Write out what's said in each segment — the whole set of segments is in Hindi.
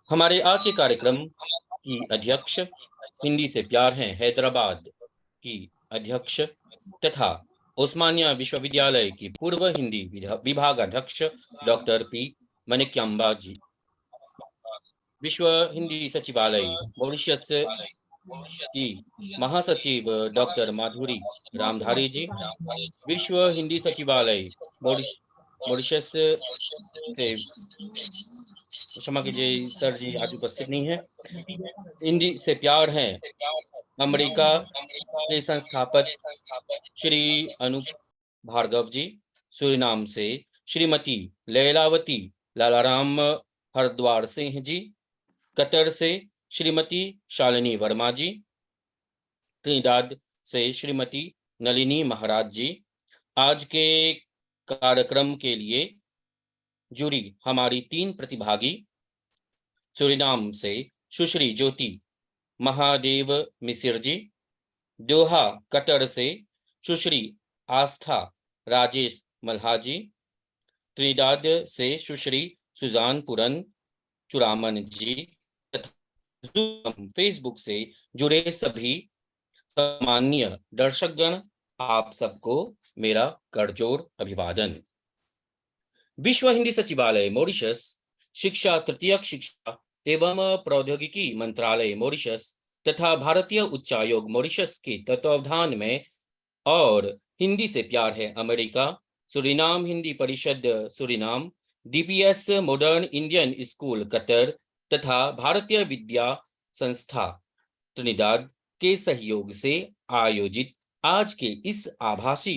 हमारे आज के कार्यक्रम की अध्यक्ष हिंदी से प्यार है हैदराबाद की अध्यक्ष तथा उस्मानिया विश्वविद्यालय की पूर्व हिंदी विभाग अध्यक्ष डॉक्टर पी मनिक्यम्बा जी, विश्व हिंदी सचिवालय मॉरिशस की महासचिव डॉक्टर माधुरी रामधारी जी, विश्व हिंदी सचिवालय मॉरिशस से, क्षमा कीजिए सर जी आज उपस्थित नहीं है, हिंदी से प्यार है अमेरिका के संस्थापक श्री अनूप भार्गव जी, सूरीनाम से श्रीमती लैलावती लालाराम हरद्वार सिंह जी, कतर से श्रीमती शालिनी वर्मा जी, त्रिनिदाद से श्रीमती नलिनी महाराज जी। आज के कार्यक्रम के लिए जुड़ी हमारी 3 प्रतिभागी सूरीनाम से सुश्री ज्योति महादेव मिसिर जी, दोहा कतर से सुश्री आस्था राजेश मल्हा जी, त्रिनिदाद से सुश्री सुजान पुरन चुरामन जी तथा फेसबुक से जुड़े सभी सम्माननीय दर्शकगण, आप सबको मेरा करजोड़ अभिवादन। विश्व हिंदी सचिवालय मॉरिशस, शिक्षा तृतीयक शिक्षा एवं प्रौद्योगिकी मंत्रालय मॉरिशस तथा भारतीय उच्चायोग मॉरिशस के तत्वावधान में और हिंदी से प्यार है अमेरिका, सूरीनाम हिंदी परिषद Suriname, DPS modern Indian school Qatar तथा भारतीय विद्या संस्था त्रिनिदाद के सहयोग से आयोजित आज के इस आभासी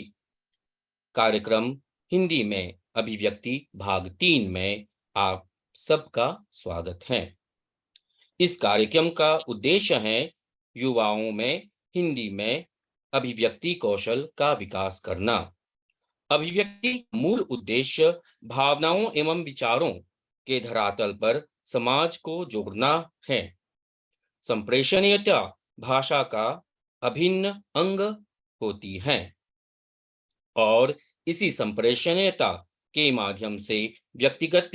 कार्यक्रम हिंदी में अभिव्यक्ति भाग 3 में आप सबका स्वागत है। इस कार्यक्रम का उद्देश्य है युवाओं में हिंदी में अभिव्यक्ति कौशल का विकास करना। अभिव्यक्ति मूल उद्देश्य भावनाओं एवं विचारों के धरातल पर समाज को जोड़ना है। संप्रेषणीयता भाषा का अभिन्न अंग होती है और इसी संप्रेषणीयता के माध्यम से व्यक्तिगत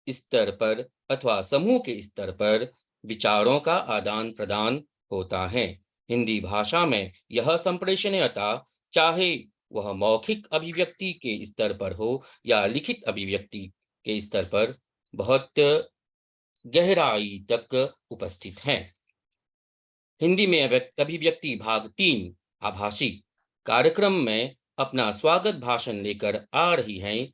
स्तर पर अथवा समूह के स्तर पर विचारों का आदान प्रदान होता है। हिंदी भाषा में यह संप्रेषणीयता चाहे वह मौखिक अभिव्यक्ति के स्तर पर हो या लिखित अभिव्यक्ति के स्तर पर बहुत गहराई तक उपस्थित है। हिंदी में अभिव्यक्ति भाग 3 आभासी कार्यक्रम में अपना स्वागत भाषण लेकर आ रही हैं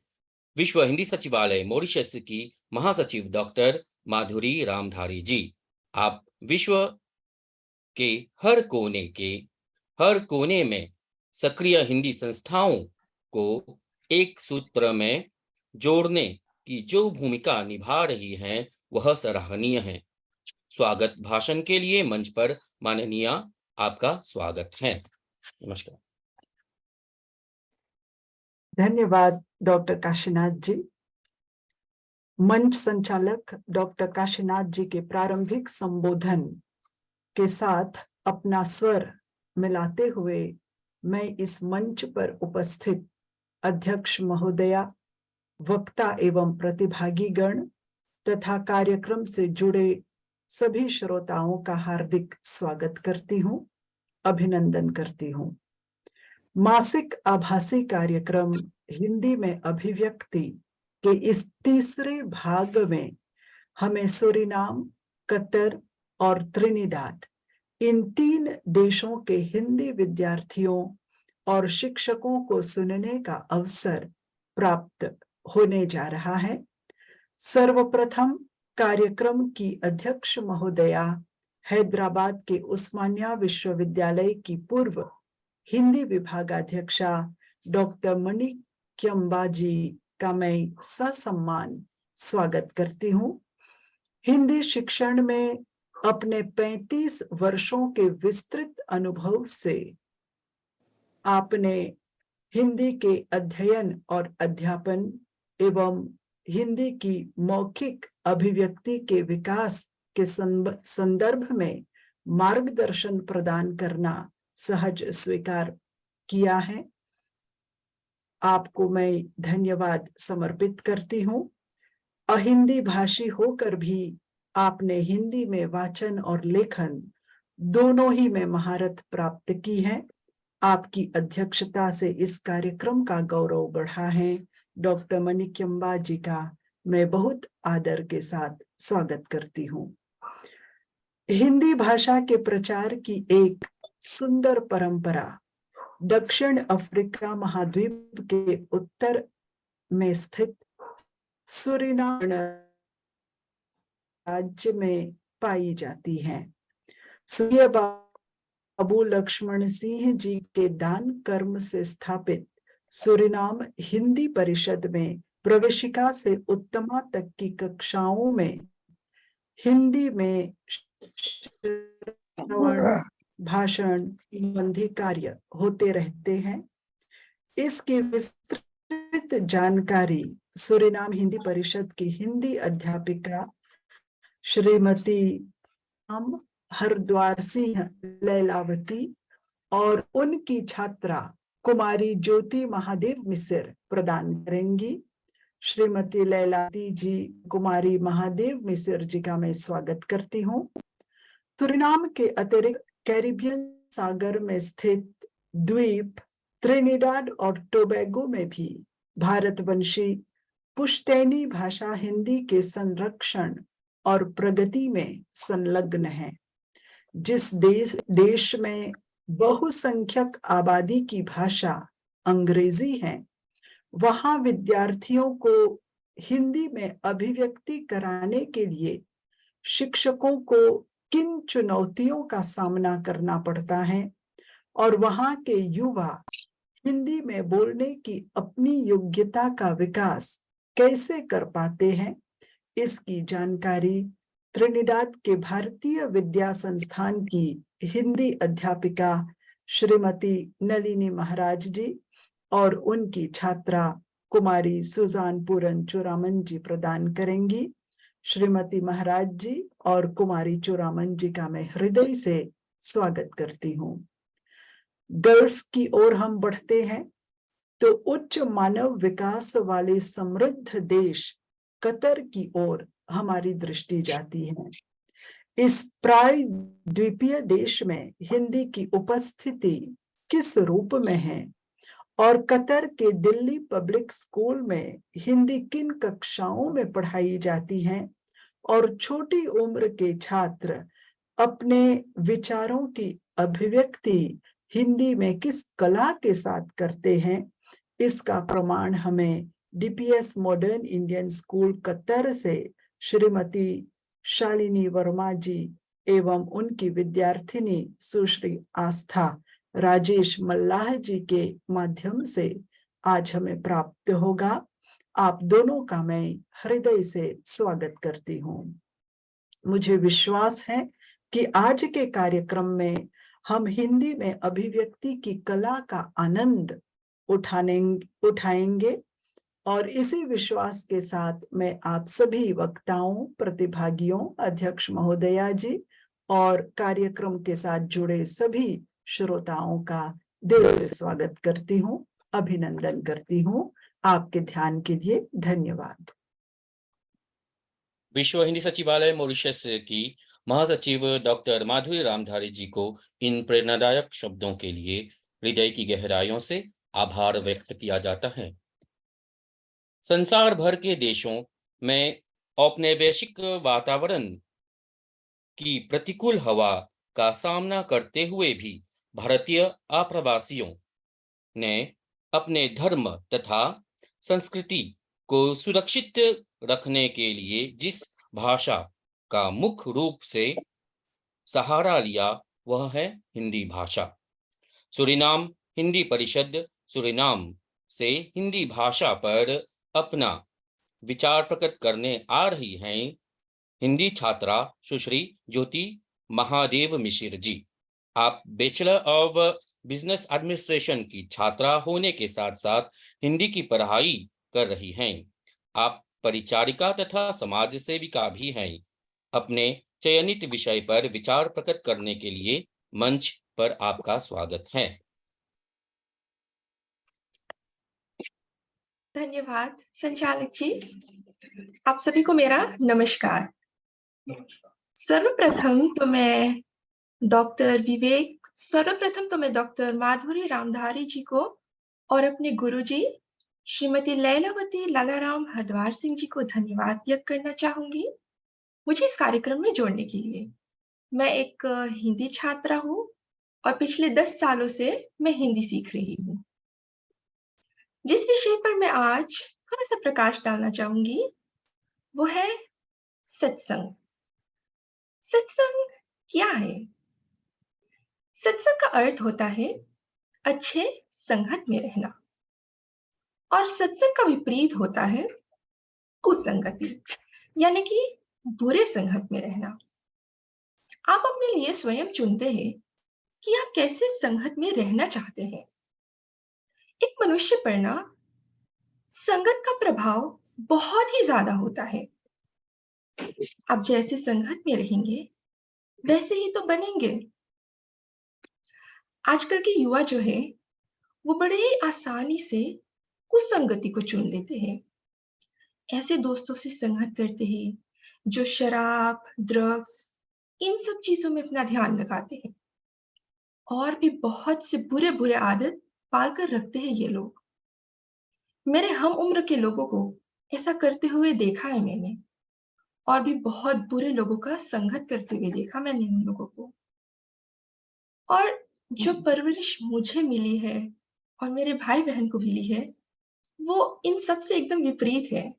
विश्व हिंदी सचिवालय मॉरिशस की महासचिव डॉक्टर माधुरी रामधारी जी। आप विश्व के हर कोने में सक्रिय हिंदी संस्थाओं को एक सूत्र में जोड़ने की जो भूमिका निभा रही हैं वह सराहनीय है। स्वागत भाषण के लिए मंच पर माननीय आपका स्वागत है। नमस्कार। धन्यवाद डॉक्टर काशीनाथ जी। मंच संचालक डॉक्टर काशीनाथ जी के प्रारंभिक संबोधन के साथ अपना स्वर मिलाते हुए मैं इस मंच पर उपस्थित अध्यक्ष महोदया, वक्ता एवं प्रतिभागी गण तथा कार्यक्रम से जुड़े सभी श्रोताओं का हार्दिक स्वागत करती हूं, अभिनंदन करती हूं। मासिक आभासी कार्यक्रम हिंदी में अभिव्यक्ति के इस तीसरे भाग में हमें सूरीनाम, कतर और त्रिनिदाद इन 3 देशों के हिंदी विद्यार्थियों और शिक्षकों को सुनने का अवसर प्राप्त होने जा रहा है। सर्वप्रथम कार्यक्रम की अध्यक्ष महोदया, हैदराबाद के उस्मानिया विश्वविद्यालय की पूर्व हिंदी विभागाध्यक्षा डॉक्टर मनिक्यम्बा जी का मैं ससम्मान स्वागत करती हूं। हिंदी शिक्षण में अपने 35 वर्षों के विस्तृत अनुभव से आपने हिंदी के अध्ययन और अध्यापन एवं हिंदी की मौखिक अभिव्यक्ति के विकास के संदर्भ में मार्गदर्शन प्रदान करना सहज स्वीकार किया है। आपको मैं धन्यवाद समर्पित करती हूँ। अहिंदी भाषी होकर भी आपने हिंदी में वाचन और लेखन दोनों ही में महारत प्राप्त की है। आपकी अध्यक्षता से इस कार्यक्रम का गौरव बढ़ा है। डॉक्टर मणिक्यम्बा जी का मैं बहुत आदर के साथ स्वागत करती हूँ। हिंदी भाषा के प्रचार की एक सुंदर परंपरा दक्षिण अफ्रीका महाद्वीप के उत्तर में स्थित सूरीनाम राज्य में पाई जाती है। सूर्य बाबू लक्ष्मण सिंह जी के दान कर्म से स्थापित सूरीनाम हिंदी परिषद में प्रवेशिका से उत्तमा तक की कक्षाओं में हिंदी में श्रवण, भाषण संबंधी कार्य होते रहते हैं। इसकी विस्तृत जानकारी सूरीनाम हिंदी परिषद की हिंदी अध्यापिका श्रीमती हरद्वार सिंह लैलावती और उनकी छात्रा कुमारी ज्योति महादेव मिश्र प्रदान करेंगी। श्रीमती लैलावती जी कुमारी महादेव मिश्र जी का मैं स्वागत करती हूँ। सूरीनाम के अतिरिक्त कैरिबियन सागर में स्थित द्वीप त्रिनिडाद और टोबैगो में भी भारतवंशी पुश्तैनी भाषा हिंदी के संरक्षण और प्रगति में संलग्न है। जिस देश में बहुसंख्यक आबादी की भाषा अंग्रेजी है, वहां विद्यार्थियों को हिंदी में अभिव्यक्ति कराने के लिए शिक्षकों को किन चुनौतियों का सामना करना पड़ता है और वहां के युवा हिंदी में बोलने की अपनी योग्यता का विकास कैसे कर पाते हैं, इसकी जानकारी त्रिनिडाद के भारतीय विद्या संस्थान की हिंदी अध्यापिका श्रीमती नलिनी महाराज जी और उनकी छात्रा कुमारी सुजान पूरन चूरामन जी प्रदान करेंगी। श्रीमती महाराज जी और कुमारी चूरामन जी का मैं हृदय से स्वागत करती हूँ। गल्फ की ओर हम बढ़ते हैं तो उच्च मानव विकास वाले समृद्ध देश कतर की ओर हमारी दृष्टि जाती है। इस प्राय द्वीपीय देश में हिंदी की उपस्थिति किस रूप में है और कतर के दिल्ली पब्लिक स्कूल में हिंदी किन कक्षाओं में पढ़ाई जाती है और छोटी उम्र के छात्र अपने विचारों की अभिव्यक्ति हिंदी में किस कला के साथ करते हैं, इसका प्रमाण हमें DPS modern Indian school Qatar से श्रीमती शालिनी वर्मा जी एवं उनकी विद्यार्थिनी सुश्री आस्था राजेश मल्लाह जी के माध्यम से आज हमें प्राप्त होगा। आप दोनों का मैं हृदय से स्वागत करती हूँ। मुझे विश्वास है कि आज के कार्यक्रम में हम हिंदी में अभिव्यक्ति की कला का आनंद उठाएंगे और इसी विश्वास के साथ मैं आप सभी वक्ताओं, प्रतिभागियों, अध्यक्ष महोदया जी और कार्यक्रम के साथ जुड़े सभी श्रोताओं का दिल से स्वागत करती हूँ, अभिनंदन करती हूँ। आपके ध्यान के लिए धन्यवाद। विश्व हिंदी सचिवालय मॉरिशस की महासचिव डॉक्टर माधुरी रामधारी जी को इन प्रेरणादायक शब्दों के लिए हृदय की गहराइयों से आभार व्यक्त किया जाता है। संसार भर के देशों में औपनिवेशिक वातावरण की प्रतिकूल हवा का सामना करते हुए भी भारतीय आप्रवासियों ने अपने धर्म तथा संस्कृति को सुरक्षित रखने के लिए जिस भाषा का मुख्य रूप से सहारा लिया वह है हिंदी भाषा। सूरीनाम हिंदी परिषद सूरीनाम से हिंदी भाषा पर अपना विचार प्रकट करने आ रही हैं हिंदी छात्रा सुश्री ज्योति महादेव मिश्र जी। आप बैचलर ऑफ बिजनेस एडमिनिस्ट्रेशन की छात्रा होने के साथ साथ हिंदी की पढ़ाई कर रही हैं। आप परिचारिका तथा समाज सेविका भी हैं। अपने चयनित विषय पर विचार प्रकट करने के लिए मंच पर आपका स्वागत है। धन्यवाद संचालक जी। आप सभी को मेरा नमस्कार। सर्वप्रथम तो मैं डॉक्टर माधुरी रामधारी जी को और अपने गुरुजी श्रीमती लैलावती लालाराम हरद्वार सिंह जी को धन्यवाद व्यक्त करना चाहूंगी मुझे इस कार्यक्रम में जोड़ने के लिए। मैं एक हिंदी छात्रा हूँ और पिछले 10 सालों से मैं हिंदी सीख रही हूँ। जिस विषय पर मैं आज थोड़ा सा प्रकाश डालना चाहूंगी वो है सत्संग। सत्संग क्या है? सत्संग का अर्थ होता है अच्छे संगत में रहना और सत्संग का विपरीत होता है कुसंगति, यानी कि बुरे संगत में रहना। आप अपने लिए स्वयं चुनते हैं कि आप कैसे संगत में रहना चाहते हैं। एक मनुष्य पर ना संगत का प्रभाव बहुत ही ज्यादा होता है। आप जैसे संगत में रहेंगे वैसे ही तो बनेंगे। आजकल के युवा जो है वो बड़े ही आसानी से कुसंगति को चुन लेते हैं। ऐसे दोस्तों से संगत करते हैं जो शराब, ड्रग्स, इन सब चीजों में अपना ध्यान लगाते हैं और भी बहुत से बुरे बुरे आदत पाल कर रखते हैं ये लोग। मेरे हम उम्र के लोगों को ऐसा करते हुए देखा है मैंने और भी बहुत बुरे लोगों का संगत करते हुए देखा मैंने उन लोगों को। और जो परवरिश मुझे मिली है और मेरे भाई बहन को मिली है वो इन सब से एकदम विपरीत है।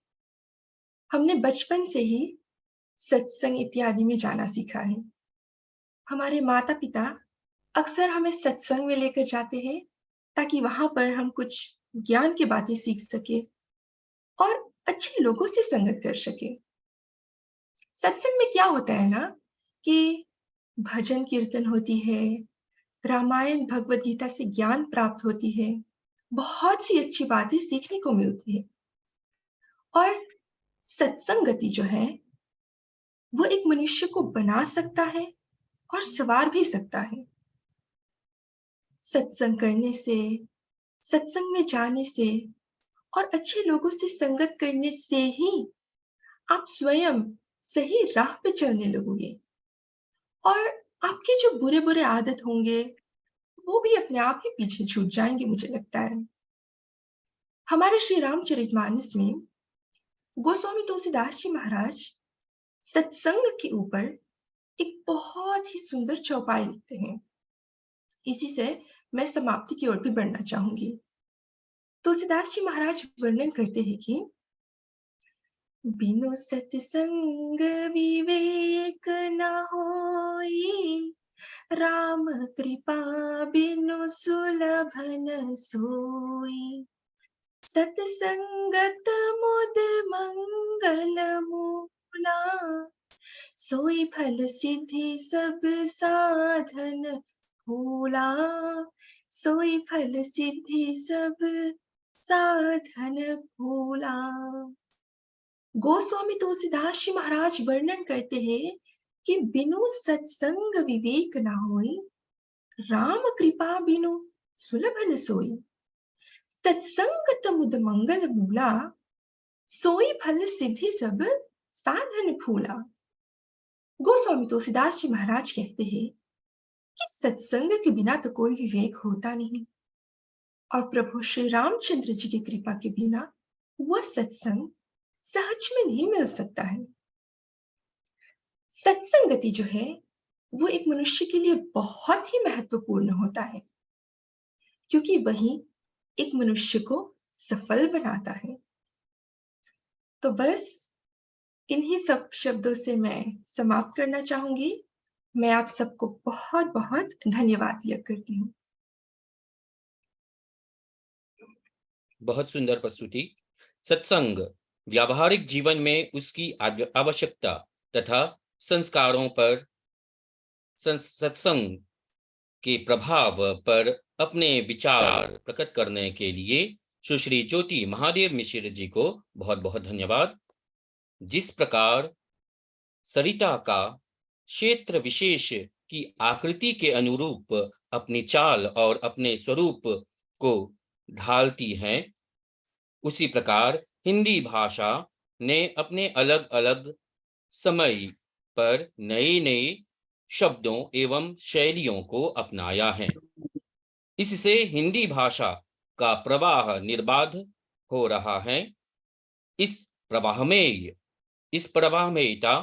हमने बचपन से ही सत्संग इत्यादि में जाना सीखा है। हमारे माता पिता अक्सर हमें सत्संग में लेकर जाते हैं ताकि वहां पर हम कुछ ज्ञान की बातें सीख सके और अच्छे लोगों से संगत कर सके। सत्संग में क्या होता है ना कि भजन कीर्तन होती है, रामायण भगवत गीता से ज्ञान प्राप्त होती है, बहुत सी अच्छी बातें सीखने को मिलती है। और सत्संगति जो है वो एक मनुष्य को बना सकता है और सवार भी सकता है। सत्संग करने से, सत्संग में जाने से और अच्छे लोगों से संगत करने से ही आप स्वयं सही राह पे चलने लगोगे और आपके जो बुरे बुरे आदत होंगे वो भी अपने आप ही पीछे छूट जाएंगे। मुझे लगता है हमारे श्री रामचरितमानस में गोस्वामी तुलसीदास जी महाराज सत्संग के ऊपर एक बहुत ही सुंदर चौपाई लिखते हैं। इसी से मैं समाप्ति की ओर भी बढ़ना चाहूंगी। तुलसीदास जी महाराज वर्णन करते हैं कि बिनु सत्संग विवेक न होई, राम कृपा बिनु सुलभन सोई। सत्संगत मुद मंगल मूला, सोई फल सिद्धि सब साधन भूला। सोई फल सिद्धि सब साधन भूला। गोस्वामी तुलसीदास जी महाराज वर्णन करते हैं कि बिनु सत्संग विवेक ना होई, राम कृपा बिनु सुलभ न सोई। सत्संगत मुद मंगल मूला, सोई फल सिद्धि सब साधन फूला। गोस्वामी तुलसीदास जी महाराज कहते हैं कि सत्संग के बिना तो कोई विवेक होता नहीं और प्रभु श्री रामचंद्र जी की कृपा के बिना वह सत्संग सहज में नहीं मिल सकता है। सत्संगति जो है वो एक मनुष्य के लिए बहुत ही महत्वपूर्ण होता है क्योंकि वही एक मनुष्य को सफल बनाता है। तो बस इन्हीं सब शब्दों से मैं समाप्त करना चाहूंगी। मैं आप सबको बहुत बहुत धन्यवाद व्यक्त करती हूँ। बहुत सुंदर प्रस्तुति। सत्संग व्यावहारिक जीवन में उसकी आवश्यकता तथा संस्कारों पर सत्संग के प्रभाव पर अपने विचार प्रकट करने के लिए सुश्री ज्योति महादेव मिश्र जी को बहुत बहुत धन्यवाद। जिस प्रकार सरिता का क्षेत्र विशेष की आकृति के अनुरूप अपनी चाल और अपने स्वरूप को ढालती हैं, उसी प्रकार हिंदी भाषा ने अपने अलग अलग समय पर नए नए शब्दों एवं शैलियों को अपनाया है। इससे हिंदी भाषा का प्रवाह निर्बाध हो रहा है। इस प्रवाहमयता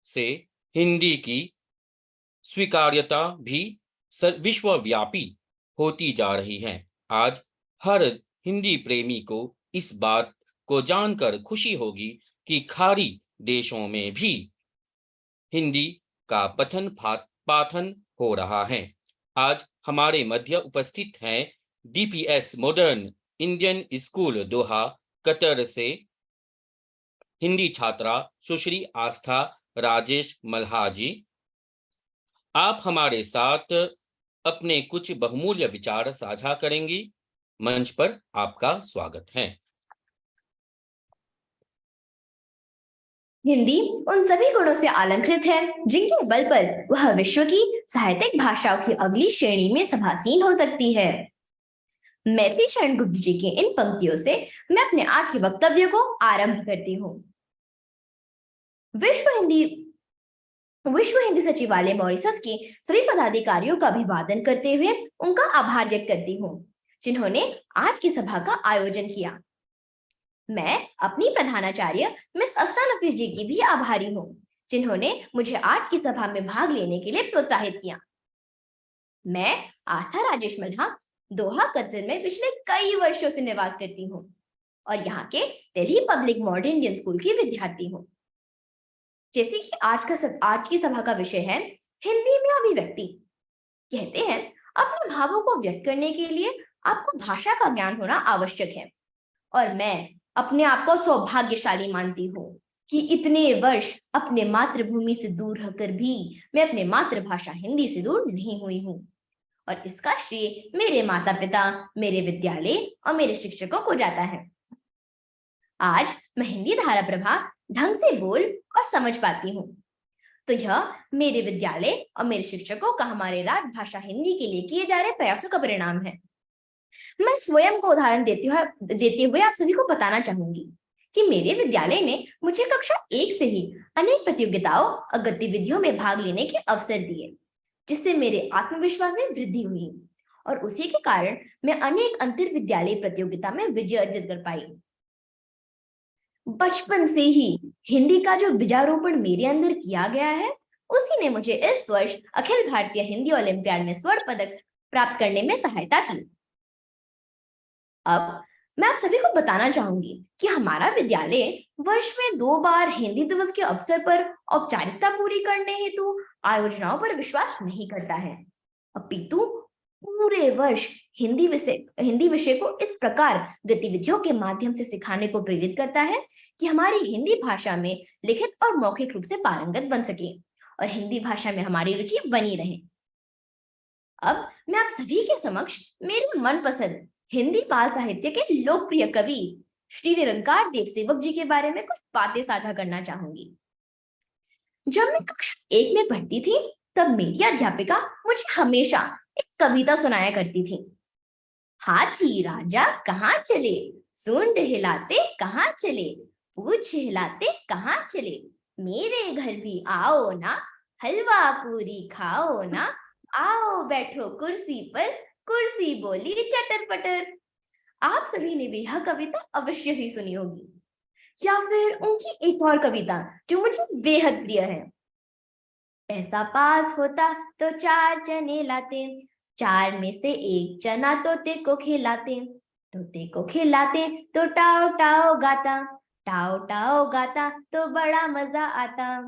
से हिंदी की स्वीकार्यता भी विश्वव्यापी होती जा रही है। आज हर हिंदी प्रेमी को इस बात को जानकर खुशी होगी कि खाड़ी देशों में भी हिंदी का पठन पाठन हो रहा है। आज हमारे मध्य उपस्थित हैं DPS modern Indian school Doha Qatar से हिंदी छात्रा सुश्री आस्था राजेश मल्हा जी। आप हमारे साथ अपने कुछ बहुमूल्य विचार साझा करेंगी। मंच पर आपका स्वागत है। हिंदी उन सभी गुणों से अलंकृत है जिनके बल पर वह विश्व की साहित्यिक भाषाओं की अगली श्रेणी में सभासीन हो सकती है। मैथिली शरण गुप्त जी की इन पंक्तियों से मैं अपने आज के वक्तव्य को आरंभ करती हूँ। विश्व हिंदी सचिवालय मॉरिशस के सभी पदाधिकारियों का अभिवादन करते हुए उनका आभार व्यक्त करती हूँ जिन्होंने आज की सभा का आयोजन किया। मैं अपनी प्रधानाचार्य मिस अस्ता नफीस जी की भी आभारी हूँ जिन्होंने मुझे आज की सभा में भाग लेने के लिए प्रोत्साहित किया। मैं आस्था राजेश मल्हा दोहा कतर में पिछले कई वर्षों से निवास करती हूँ और यहाँ के Delhi public modern Indian school की विद्यार्थी हूँ। जैसे कि आज की सभा का विषय है हिंदी में अभिव्यक्ति। कहते हैं अपने भावों को व्यक्त करने के लिए आपको भाषा का ज्ञान होना आवश्यक है और मैं अपने आप को सौभाग्यशाली मानती हूँ कि इतने वर्ष अपने मातृभूमि से दूर रहकर भी मैं अपने मातृभाषा हिंदी से दूर नहीं हुई हूँ और इसका श्रेय मेरे माता पिता, मेरे विद्यालय और मेरे शिक्षकों को जाता है। आज मैं हिंदी धारा प्रभा ढंग से बोल और समझ पाती हूँ तो यह मेरे विद्यालय और मेरे शिक्षकों का हमारे राजभाषा हिंदी के लिए किए जा रहे प्रयासों का परिणाम है। मैं स्वयं को उदाहरण देते हुए आप सभी को बताना चाहूंगी कि मेरे विद्यालय ने मुझे कक्षा 1 से ही अनेक प्रतियोगिताओं और गतिविधियों में भाग लेने के अवसर दिए जिससे मेरे आत्मविश्वास में वृद्धि हुई और उसी के कारण मैं अनेक अंतर विद्यालय प्रतियोगिता में विजय अर्जित कर पाई। बचपन से ही हिंदी का जो बीजारोपण मेरे अंदर किया गया है उसी ने मुझे इस वर्ष अखिल भारतीय हिंदी ओलंपियाड में स्वर्ण पदक प्राप्त करने में सहायता की। अब मैं आप सभी को बताना चाहूंगी कि हमारा विद्यालय वर्ष में 2 बार हिंदी दिवस के अवसर पर औपचारिकता पूरी करने हेतु आयोजनाओं पर विश्वास नहीं करता है, अपितु पूरे वर्ष हिंदी विषय को इस प्रकार गतिविधियों के माध्यम से सिखाने को प्रेरित करता है कि हमारी हिंदी भाषा में लिखित और मौखिक रूप से पारंगत बन सके और हिंदी भाषा में हमारी रुचि बनी रहे। अब मैं आप सभी के समक्ष मेरे मनपसंद हिंदी बाल साहित्य के लोकप्रिय कवि श्री निरंकार देव सेवक जी के बारे में कुछ बातें साझा करना चाहूंगी। जब मैं कक्षा 1 में पढ़ती थी तब मेरी अध्यापिका मुझे हमेशा एक कविता सुनाया करती थी। हाथी राजा कहाँ चले, सूंड हिलाते कहाँ चले, पूंछ हिलाते कहाँ चले, मेरे घर भी आओ ना, हलवा पूरी खाओ ना, आओ बैठो कुर्सी पर, कुर्सी बोली चटर पटर। आप सभी ने भी यह कविता अवश्य ही सुनी होगी या फिर उनकी एक और कविता जो मुझे बेहद प्रिय है। पैसा पास होता तो 4 चने लाते, 4 में से 1 चना तोते को खिलाते, तोते को खिलाते तो टाओ टाओ गाता, टाओ टाओ गाता तो बड़ा मजा आता।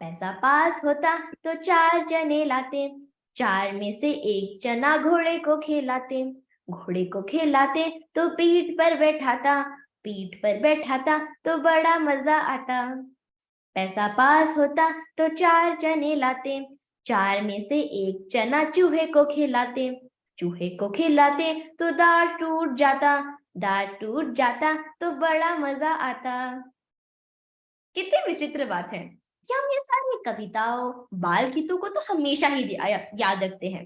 पैसा पास होता तो 4 चने लाते, 4 में से 1 चना घोड़े को खिलाते, घोड़े को खिलाते तो पीठ पर बैठाता, पीठ पर बैठाता तो बड़ा मजा आता। पैसा पास होता तो 4 चने लाते, 4 में से 1 चना चूहे को खिलाते, चूहे को खिलाते तो दांत टूट जाता, दांत टूट जाता तो बड़ा मजा आता। कितनी विचित्र बात है कि हम ये सारी कविताओं बाल गीतों को तो हमेशा ही याद रखते हैं,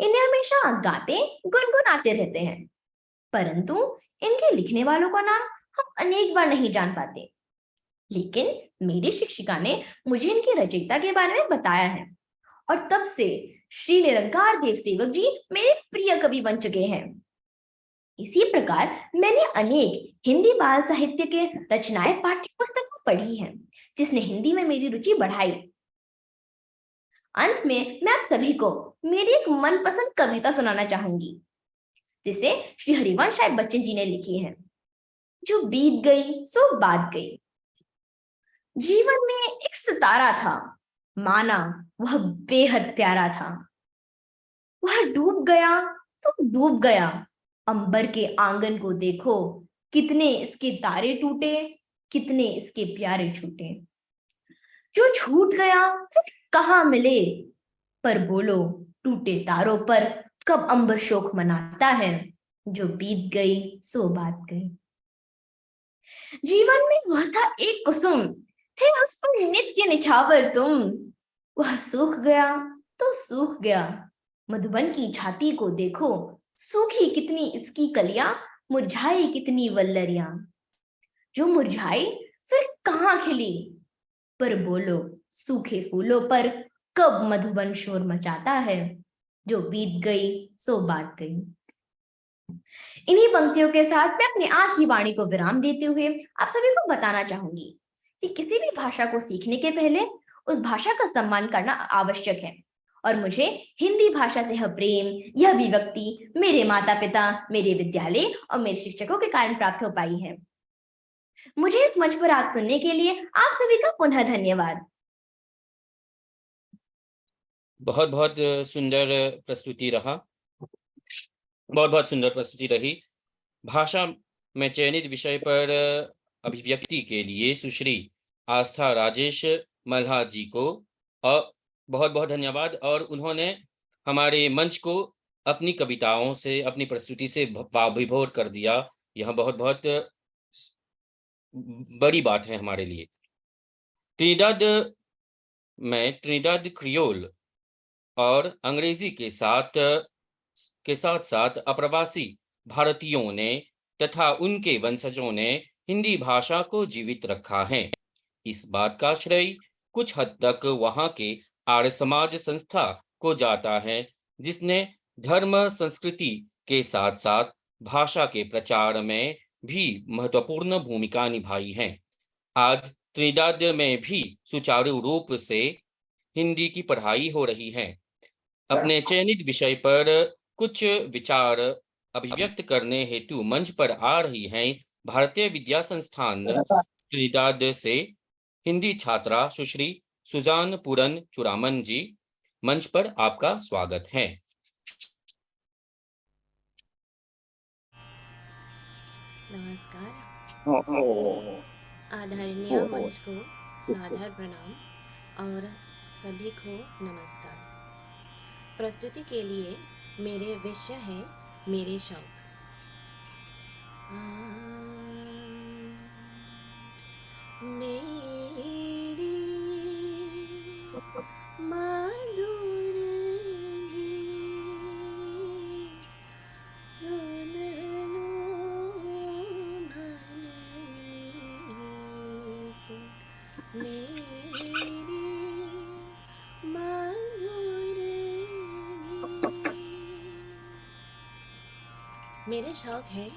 इन्हें हमेशा गाते गुनगुनाते रहते हैं, परंतु इनके लिखने वालों का नाम हम अनेक बार नहीं जान पाते। लेकिन मेरी शिक्षिका ने मुझे इनके रचयिता के बारे में बताया है और तब से श्री निरंकार देव सेवक जी मेरे प्रिय कवि बन चुके हैं। इसी प्रकार मैंने अनेक हिंदी बाल साहित्य के रचनाएं पाठ्य पुस्तक में पढ़ी हैं, जिसने हिंदी में मेरी रुचि बढ़ाई। अंत में मैं आप सभी को मेरी एक मनपसंद कविता सुनाना चाहूंगी, जिसे श्री हरिवंश साहिब बच्चन जी ने लिखी है। जो बीत गई सो बात गई। जीवन में एक सितारा था, माना वह बेहद प्यारा था। वह डूब गया तो डूब गया, अंबर के आंगन को देखो, कितने इसके तारे टूटे, कितने इसके प्यारे छूटे। जो छूट गया फिर कहाँ मिले, पर बोलो टूटे तारों पर कब अंबर शोक मनाता है। जो बीत गई सो बात गई। जीवन में वह था एक कुसुम, थे उस पर नित्य निछावर तुम। वह सूख गया तो सूख गया, मधुबन की छाती को देखो, सूखी कितनी इसकी कलियां, मुरझाई कितनी वल्लरियां। जो मुरझाई फिर कहाँ खिली, पर बोलो सूखे फूलों पर कब मधुबन शोर मचाता है। जो बीत गई सो बात गई। इन्हीं पंक्तियों के साथ मैं अपनी आज की वाणी को विराम देते हुए आप सभी को बताना चाहूंगी कि किसी भी भाषा को सीखने के पहले उस भाषा का सम्मान करना आवश्यक है, और मुझे हिंदी भाषा से यह प्रेम, यह अभिव्यक्ति मेरे माता पिता, मेरे विद्यालय और मेरे शिक्षकों के कारण प्राप्त हो पाई है। मुझे इस मंच पर आज सुनने के लिए आप सभी का पुनः धन्यवाद। बहुत बहुत सुंदर प्रस्तुति रहा, बहुत बहुत सुंदर प्रस्तुति रही। भाषा में चयनित विषय पर अभिव्यक्ति के लिए सुश्री आस्था राजेश मल्हा जी को और बहुत बहुत धन्यवाद। और उन्होंने हमारे मंच को अपनी कविताओं से, अपनी प्रस्तुति से विभोर कर दिया। यह बहुत बहुत बड़ी बात है हमारे लिए। त्रिनिदाद में त्रिनिदाद क्रियोल और अंग्रेजी के साथ साथ अप्रवासी भारतीयों ने तथा उनके वंशजों ने हिंदी भाषा को जीवित रखा है। इस बात का श्रेय कुछ हद तक वहां के आर्य समाज संस्था को जाता है, जिसने धर्म संस्कृति के साथ साथ भाषा के प्रचार में भी महत्वपूर्ण भूमिका निभाई है। आज त्रिनिदाद में भी सुचारू रूप से हिंदी की पढ़ाई हो रही है। अपने चयनित विषय पर कुछ विचार अभिव्यक्त करने हेतु मंच पर आ रही हैं भारतीय विद्या संस्थान त्रिनिदाद से हिंदी छात्रा सुश्री सुजान पूरन चुरामन जी। मंच पर आपका स्वागत है। नमस्कार। आदरणीय मंच को सादर प्रणाम और सभी को नमस्कार। प्रस्तुति के लिए मेरे विषय है मेरे शौक। मेरी मधुर गीत सुन लो भले मेरी मधुर गीत। मेरे शौक है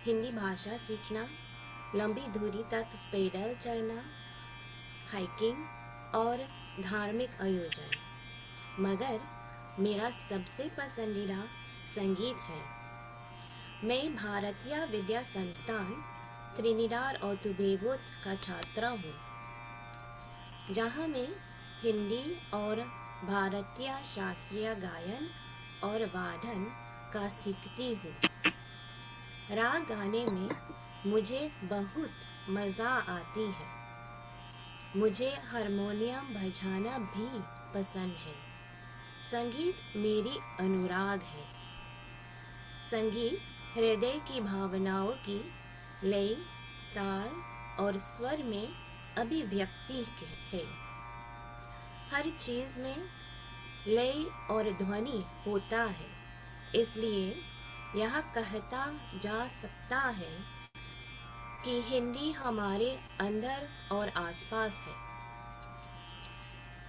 हिंदी भाषा सीखना, लंबी दूरी तक पैदल चलना, हाइकिंग और धार्मिक आयोजन। मगर मेरा सबसे पसंदीदा संगीत है। मैं भारतीय विद्या संस्थान त्रिनिदाद और टोबैगो का छात्रा हूँ, जहाँ मैं हिंदी और भारतीय शास्त्रीय गायन और वादन का सीखती हूँ। राग गाने में मुझे बहुत मज़ा आती है। मुझे हारमोनियम बजाना भी पसंद है। संगीत मेरी अनुराग है। संगीत हृदय की भावनाओं की लय, ताल और स्वर में अभिव्यक्ति है। हर चीज़ में लय और ध्वनि होता है, इसलिए यह कहता जा सकता है कि हिंदी हमारे अंदर और आसपास है।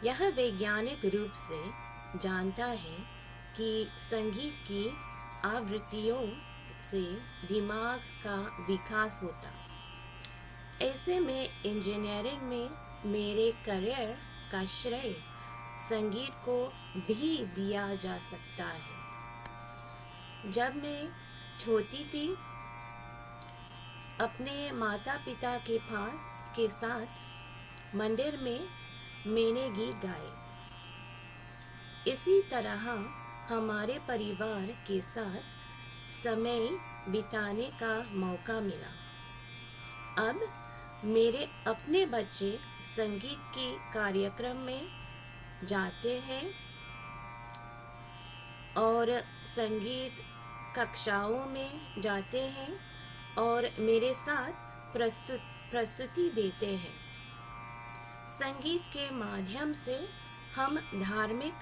यह वैज्ञानिक रूप से जानता है कि संगीत की आवृत्तियों से दिमाग का विकास होता। ऐसे में इंजीनियरिंग में मेरे करियर का श्रेय संगीत को भी दिया जा सकता है। जब मैं छोटी थी, अपने माता पिता के साथ मंदिर में मैंने गीत गाए। इसी तरह हमारे परिवार के साथ समय बिताने का मौका मिला। अब मेरे अपने बच्चे संगीत के कार्यक्रम में जाते हैं और संगीत कक्षाओं में जाते हैं और मेरे साथ प्रस्तुति देते हैं। संगीत के माध्यम से हम धार्मिक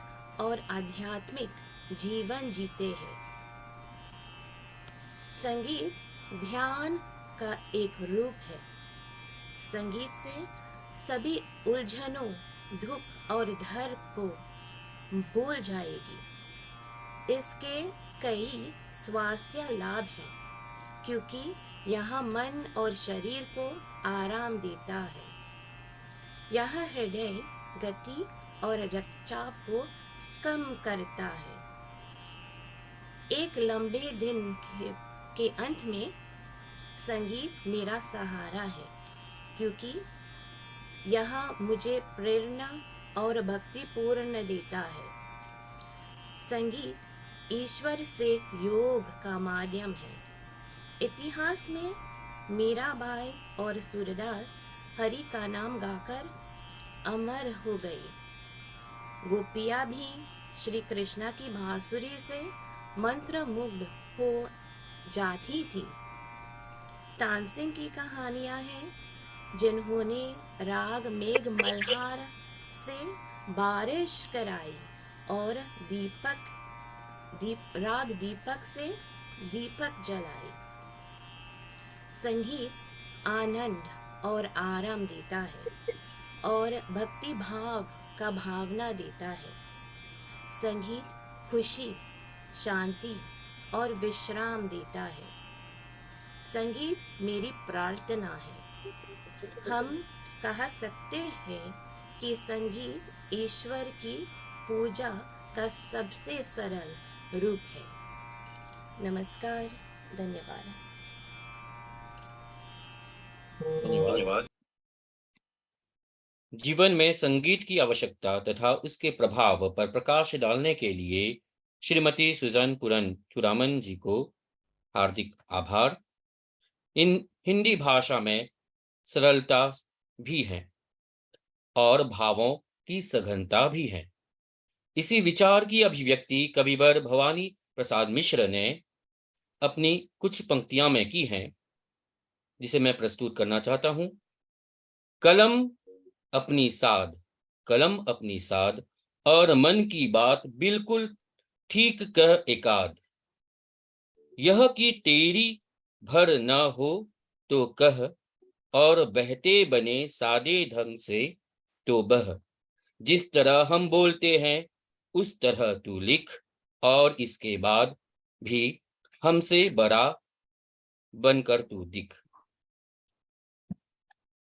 और आध्यात्मिक जीवन जीते हैं। संगीत ध्यान का एक रूप है। संगीत से सभी उलझनों, दुख और डर को भूल जाएगी। इसके कई स्वास्थ्य लाभ हैं, क्योंकि यह मन और शरीर को आराम देता है। यह हृदय गति और रक्तचाप को कम करता है। एक लंबे दिन के अंत में संगीत मेरा सहारा है, क्योंकि यह मुझे प्रेरणा और भक्ति पूर्ण देता है। संगीत ईश्वर से योग का माध्यम है। इतिहास में मीराबाई और सूरदास हरि का नाम गाकर अमर हो गए। गोपियाँ भी श्री कृष्णा की बांसुरी से मंत्रमुग्ध हो जाती थी। तानसेन की कहानियां हैं, जिन्होंने राग मेघ मल्हार से बारिश कराई और राग दीपक से दीपक जलाए। संगीत आनंद और आराम देता है और भक्ति भाव का भावना देता है। संगीत खुशी, शांति और विश्राम देता है। संगीत मेरी प्रार्थना है। हम कह सकते हैं कि संगीत ईश्वर की पूजा का सबसे सरल रूप है। नमस्कार, धन्यवाद। धन्यवाद। जीवन में संगीत की आवश्यकता तथा उसके प्रभाव पर प्रकाश डालने के लिए श्रीमती सुजैन पूरन चूड़ामन जी को हार्दिक आभार। इन हिंदी भाषा में सरलता भी है और भावों की सघनता भी है। इसी विचार की अभिव्यक्ति कविवर भवानी प्रसाद मिश्र ने अपनी कुछ पंक्तियां में की हैं, जिसे मैं प्रस्तुत करना चाहता हूं। कलम अपनी साध और मन की बात बिल्कुल ठीक कह एकाध। यह कि तेरी भर न हो तो कह, और बहते बने सादे ढंग से तो बह। जिस तरह हम बोलते हैं उस तरह तू लिख, और इसके बाद भी हमसे बड़ा बनकर तू दिख।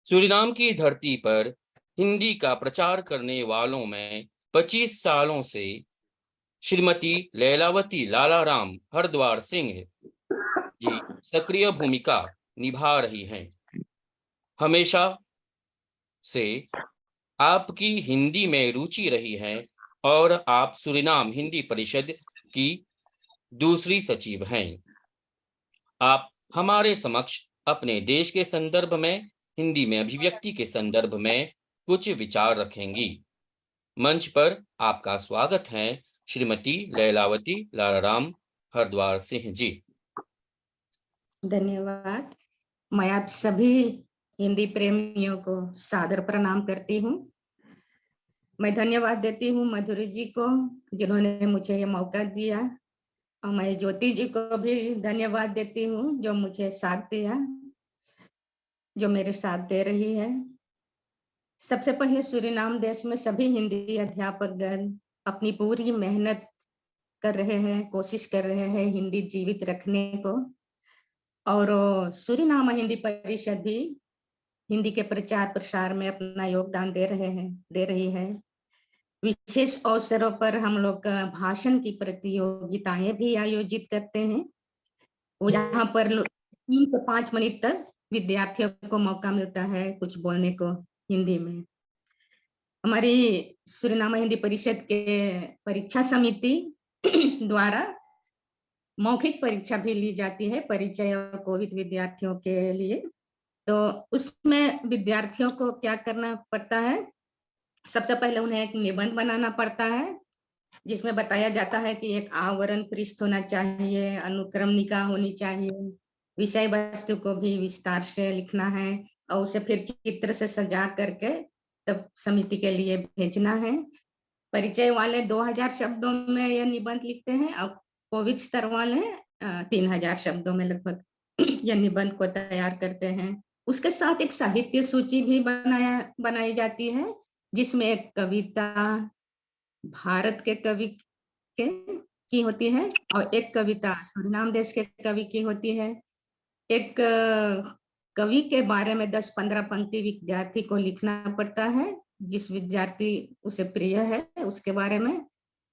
सूरीनाम की धरती पर हिंदी का प्रचार करने वालों में 25 सालों से श्रीमती लैलावती लालाराम हरद्वार सिंह जी सक्रिय भूमिका निभा रही हैं। हमेशा से आपकी हिंदी में रुचि रही है और आप सूरीनाम हिंदी परिषद की दूसरी सचिव हैं। आप हमारे समक्ष अपने देश के संदर्भ में हिंदी में अभिव्यक्ति के संदर्भ में कुछ विचार रखेंगी। मंच पर आपका स्वागत है श्रीमती लैलावती लालाराम हरद्वार सिंह जी। धन्यवाद। मैं आप सभी हिंदी प्रेमियों को सादर प्रणाम करती हूँ। मैं धन्यवाद देती हूँ मधुरी जी को, जिन्होंने मुझे ये मौका दिया, और मैं ज्योति जी को भी धन्यवाद देती हूँ जो मुझे साथ दिया। जो मेरे साथ दे रही है। सबसे पहले सूरीनाम देश में सभी हिंदी अध्यापकगण अपनी पूरी मेहनत कर रहे हैं, कोशिश कर रहे हैं हिंदी जीवित रखने को। और सूरीनाम हिंदी परिषद भी हिंदी के प्रचार प्रसार में अपना योगदान दे रही है। विशेष अवसरों पर हम लोग भाषण की प्रतियोगिताएं भी आयोजित करते हैं। वो यहाँ पर 3 से 5 मिनट तक विद्यार्थियों को मौका मिलता है कुछ बोलने को हिंदी में। हमारी सूरीनाम हिंदी परिषद के परीक्षा समिति द्वारा मौखिक परीक्षा भी ली जाती है परिचय और कोविद विद्यार्थियों के लिए। तो उसमें विद्यार्थियों को क्या करना पड़ता है, सबसे पहले उन्हें एक निबंध बनाना पड़ता है जिसमें बताया जाता है कि एक आवरण पृष्ठ होना चाहिए, अनुक्रमणिका होनी चाहिए, विषय वस्तु को भी विस्तार से लिखना है और उसे फिर चित्र से सजा करके तब समिति के लिए भेजना है। परिचय वाले 2000 शब्दों में यह निबंध लिखते हैं और कोविद स्तर वाले 3000 शब्दों में लगभग यह निबंध को तैयार करते हैं। उसके साथ एक साहित्य सूची भी बनाई जाती है जिसमें एक कविता भारत के कवि की होती है और एक कविता सूरीनाम देश के कवि की होती है। एक कवि के बारे में 10-15 पंक्ति विद्यार्थी को लिखना पड़ता है, जिस विद्यार्थी उसे प्रिय है उसके बारे में।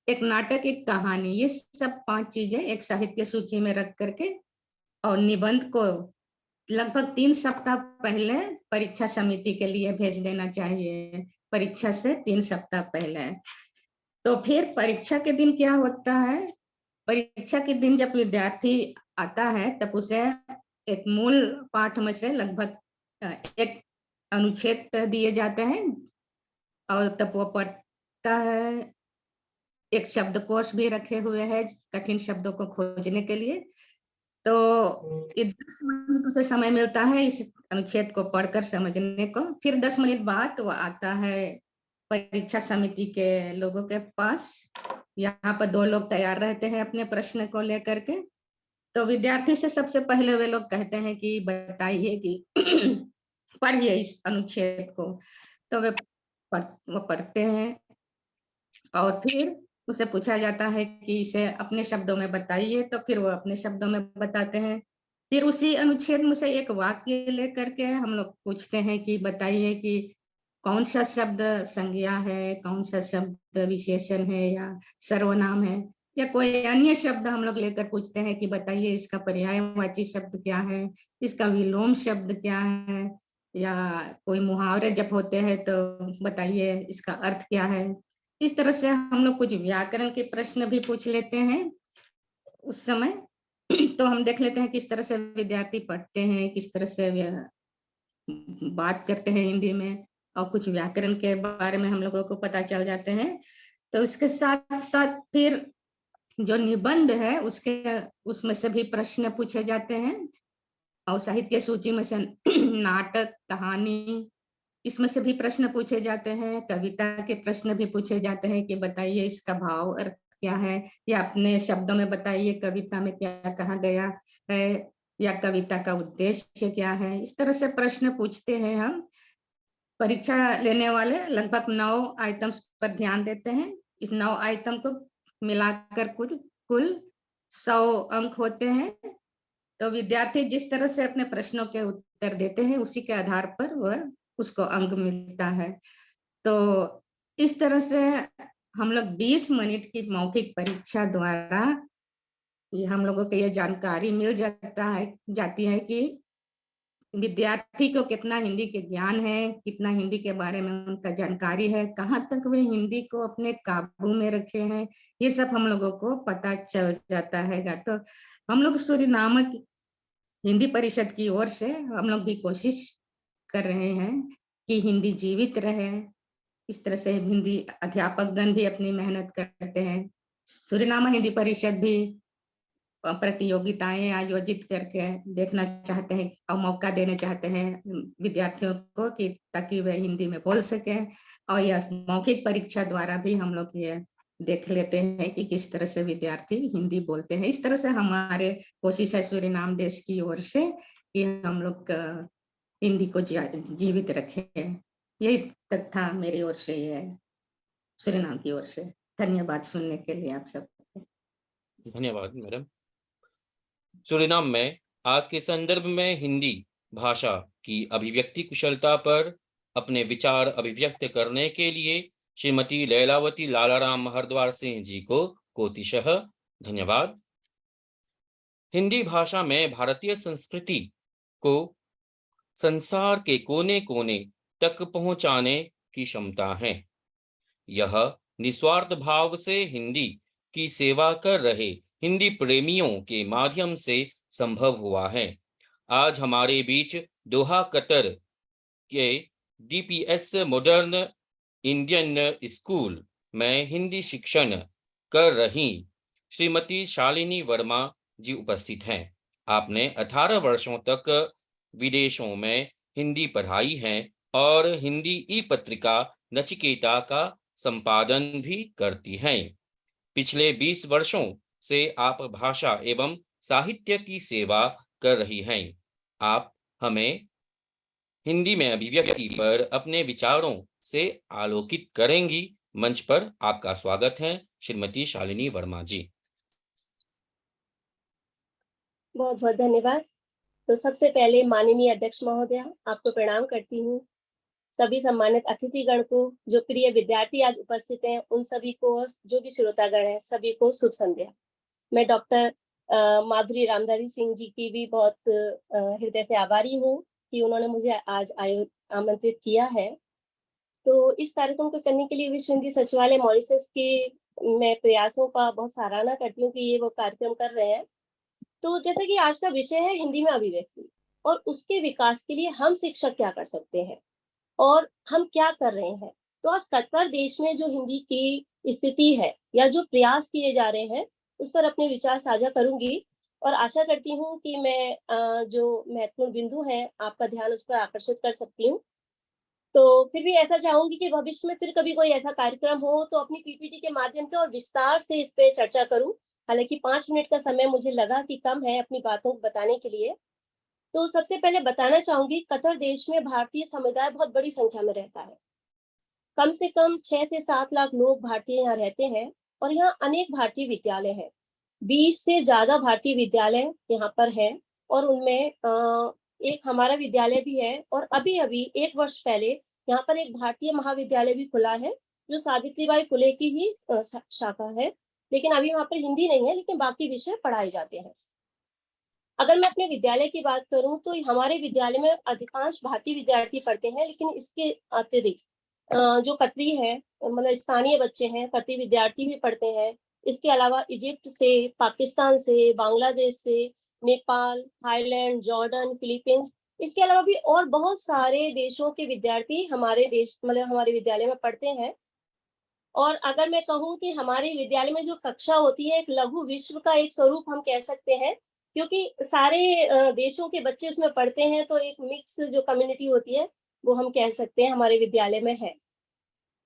एक नाटक, एक कहानी, ये सब 5 चीजें एक साहित्य सूची में रख करके और निबंध को लगभग 3 सप्ताह पहले परीक्षा समिति के लिए भेज देना चाहिए, परीक्षा से 3 सप्ताह पहले। तो फिर परीक्षा के दिन क्या होता है, परीक्षा के दिन जब विद्यार्थी आता है तब उसे एक मूल पाठ में से लगभग एक अनुच्छेद दिए जाते हैं और तब वो पढ़ता है। एक शब्दकोश भी रखे हुए हैं कठिन शब्दों को खोजने के लिए। तो 10 मिनट उसे समय मिलता है इस अनुच्छेद को पढ़कर समझने को। फिर 10 मिनट बाद वो आता है परीक्षा समिति के लोगों के पास। यहाँ पर 2 लोग तैयार रहते हैं अपने प्रश्न को लेकर के। तो विद्यार्थी से सबसे पहले वे लोग कहते हैं कि बताइए कि पढ़िए इस अनुच्छेद को। तो वे पढ़ते हैं और फिर उसे पूछा जाता है कि इसे अपने शब्दों में बताइए, तो फिर वो अपने शब्दों में बताते हैं। फिर उसी अनुच्छेद में से एक वाक्य लेकर के हम लोग पूछते हैं कि बताइए कि कौन सा शब्द संज्ञा है, कौन सा शब्द विशेषण है या सर्वनाम है, या कोई अन्य शब्द हम लोग लेकर पूछते हैं कि बताइए इसका पर्यायवाची शब्द क्या है, इसका विलोम शब्द क्या है, या कोई मुहावरे जब होते हैं तो बताइए इसका अर्थ क्या है। इस तरह से हम लोग कुछ व्याकरण के प्रश्न भी पूछ लेते हैं उस समय। तो हम देख लेते हैं किस तरह से विद्यार्थी पढ़ते हैं, किस तरह से बात करते हैं हिंदी में, और कुछ व्याकरण के बारे में हम लोगों को पता चल जाते हैं। तो उसके साथ साथ फिर जो निबंध है उसमें से भी प्रश्न पूछे जाते हैं और साहित्य सूची में से नाटक, कहानी, इसमें से भी प्रश्न पूछे जाते हैं। कविता के प्रश्न भी पूछे जाते हैं कि बताइए इसका भाव अर्थ क्या है, या अपने शब्दों में बताइए कविता में क्या कहा गया है, या कविता का उद्देश्य क्या है। इस तरह से प्रश्न पूछते हैं हम। परीक्षा लेने वाले लगभग 9 आइटम्स पर ध्यान देते हैं। इस 9 आइटम को मिलाकर कुल 100 अंक होते हैं। तो विद्यार्थी जिस तरह से अपने प्रश्नों के उत्तर देते हैं उसी के आधार पर वह उसको अंक मिलता है। तो इस तरह से हम लोग 20 मिनट की मौखिक परीक्षा द्वारा हम लोगों को ये जानकारी मिल जाती है कि विद्यार्थी को कितना हिंदी के ज्ञान है, कितना हिंदी के बारे में उनका जानकारी है, कहाँ तक वे हिंदी को अपने काबू में रखे हैं, ये सब हम लोगों को पता चल जाता है। तो हम लोग सूरीनाम हिंदी परिषद की ओर से हम लोग भी कोशिश कर रहे हैं कि हिंदी जीवित रहे। इस तरह से हिंदी अध्यापकगण भी अपनी मेहनत करते हैं। सूरीनाम हिंदी परिषद भी प्रतियोगिताएं आयोजित करके देखना चाहते हैं और मौका देना चाहते हैं विद्यार्थियों को कि ताकि वे हिंदी में बोल सके। और यह मौखिक परीक्षा द्वारा भी हम लोग ये देख लेते हैं कि किस तरह से विद्यार्थी हिंदी बोलते हैं। इस तरह से हमारे कोशिश है सूरीनाम देश की ओर से कि हम लोग हिंदी को जीवित रखे। यही तक था मेरी ओर से, ये सूरीनाम की ओर से। धन्यवाद सुनने के लिए आप सबको। धन्यवाद मैडम। सूरीनाम में आज के संदर्भ में हिंदी भाषा की अभिव्यक्ति कुशलता पर अपने विचार अभिव्यक्त करने के लिए श्रीमती लैलावती लालाराम हरद्वार सिंह जी को कोटिशः धन्यवाद। हिंदी भाषा में भारतीय संस्कृति को संसार के कोने कोने तक पहुंचाने की क्षमता है। यह निस्वार्थ भाव से हिंदी की सेवा कर रहे हिंदी प्रेमियों के माध्यम से संभव हुआ है। आज हमारे बीच दोहा कतर के DPS मॉडर्न इंडियन स्कूल में हिंदी शिक्षण कर रही श्रीमती शालिनी वर्मा जी उपस्थित हैं। आपने 18 वर्षों तक विदेशों में हिंदी पढ़ाई है और हिंदी ई-पत्रिका नचिकेता का संपादन भी करती हैं। पिछले 20 वर्षों से आप भाषा एवं साहित्य की सेवा कर रही हैं। आप हमें हिंदी में अभिव्यक्ति पर अपने विचारों से आलोकित करेंगी। मंच पर आपका स्वागत है श्रीमती शालिनी वर्मा जी। बहुत बहुत धन्यवाद। तो सबसे पहले माननीय अध्यक्ष महोदय, आपको प्रणाम करती हूँ। सभी सम्मानित अतिथिगण को, जो प्रिय विद्यार्थी आज उपस्थित हैं, उन सभी को, जो भी श्रोतागण हैं, सभी को शुभ संध्या। मैं डॉक्टर माधुरी रामधारी सिंह जी की भी बहुत हृदय से आभारी हूँ कि उन्होंने मुझे आज आमंत्रित किया है। तो इस कार्यक्रम को करने के लिए विश्व हिंदी सचिवालय मॉरिशस के मैं प्रयासों का बहुत सराहना करती हूँ कि ये वो कार्यक्रम कर रहे हैं। तो जैसे कि आज का विषय है हिंदी में अभिव्यक्ति और उसके विकास के लिए हम शिक्षक क्या कर सकते हैं और हम क्या कर रहे हैं। तो आज कतर देश में जो हिंदी की स्थिति है या जो प्रयास किए जा रहे हैं, उस पर अपने विचार साझा करूंगी और आशा करती हूँ कि मैं जो महत्वपूर्ण बिंदु है आपका ध्यान उस पर आकर्षित कर सकती हूँ। तो फिर भी ऐसा चाहूंगी कि भविष्य में फिर कभी कोई ऐसा कार्यक्रम हो तो अपनी PPT के माध्यम से और विस्तार से इस पे चर्चा करूं। हालांकि 5 मिनट का समय मुझे लगा कि कम है अपनी बातों को बताने के लिए। तो सबसे पहले बताना चाहूंगी, कतर देश में भारतीय समुदाय बहुत बड़ी संख्या में रहता है। कम से कम 6 से 7 लाख लोग भारतीय यहाँ रहते हैं और यहाँ अनेक भारतीय विद्यालय हैं। 20 से ज्यादा भारतीय विद्यालय यहाँ पर हैं और उनमें एक हमारा विद्यालय भी है और अभी अभी 1 वर्ष पहले यहाँ पर एक भारतीय महाविद्यालय भी खुला है जो सावित्रीबाई फुले की ही शाखा है। लेकिन अभी वहाँ पर हिंदी नहीं है, लेकिन बाकी विषय पढ़ाए जाते हैं। अगर मैं अपने विद्यालय की बात करूं तो हमारे विद्यालय में अधिकांश भारतीय विद्यार्थी पढ़ते हैं, लेकिन इसके अतिरिक्त जो कतरी है, मतलब स्थानीय बच्चे हैं, कतरी विद्यार्थी भी पढ़ते हैं। इसके अलावा इजिप्ट से, पाकिस्तान से, बांग्लादेश से, नेपाल, थाईलैंड, जॉर्डन, फिलीपींस, इसके अलावा भी और बहुत सारे देशों के विद्यार्थी हमारे देश मतलब हमारे विद्यालय में पढ़ते हैं। और अगर मैं कहूँ कि हमारे विद्यालय में जो कक्षा होती है, एक लघु विश्व का एक स्वरूप हम कह सकते हैं, क्योंकि सारे देशों के बच्चे उसमें पढ़ते हैं, तो एक मिक्स जो कम्युनिटी होती है वो हम कह सकते हैं हमारे विद्यालय में है।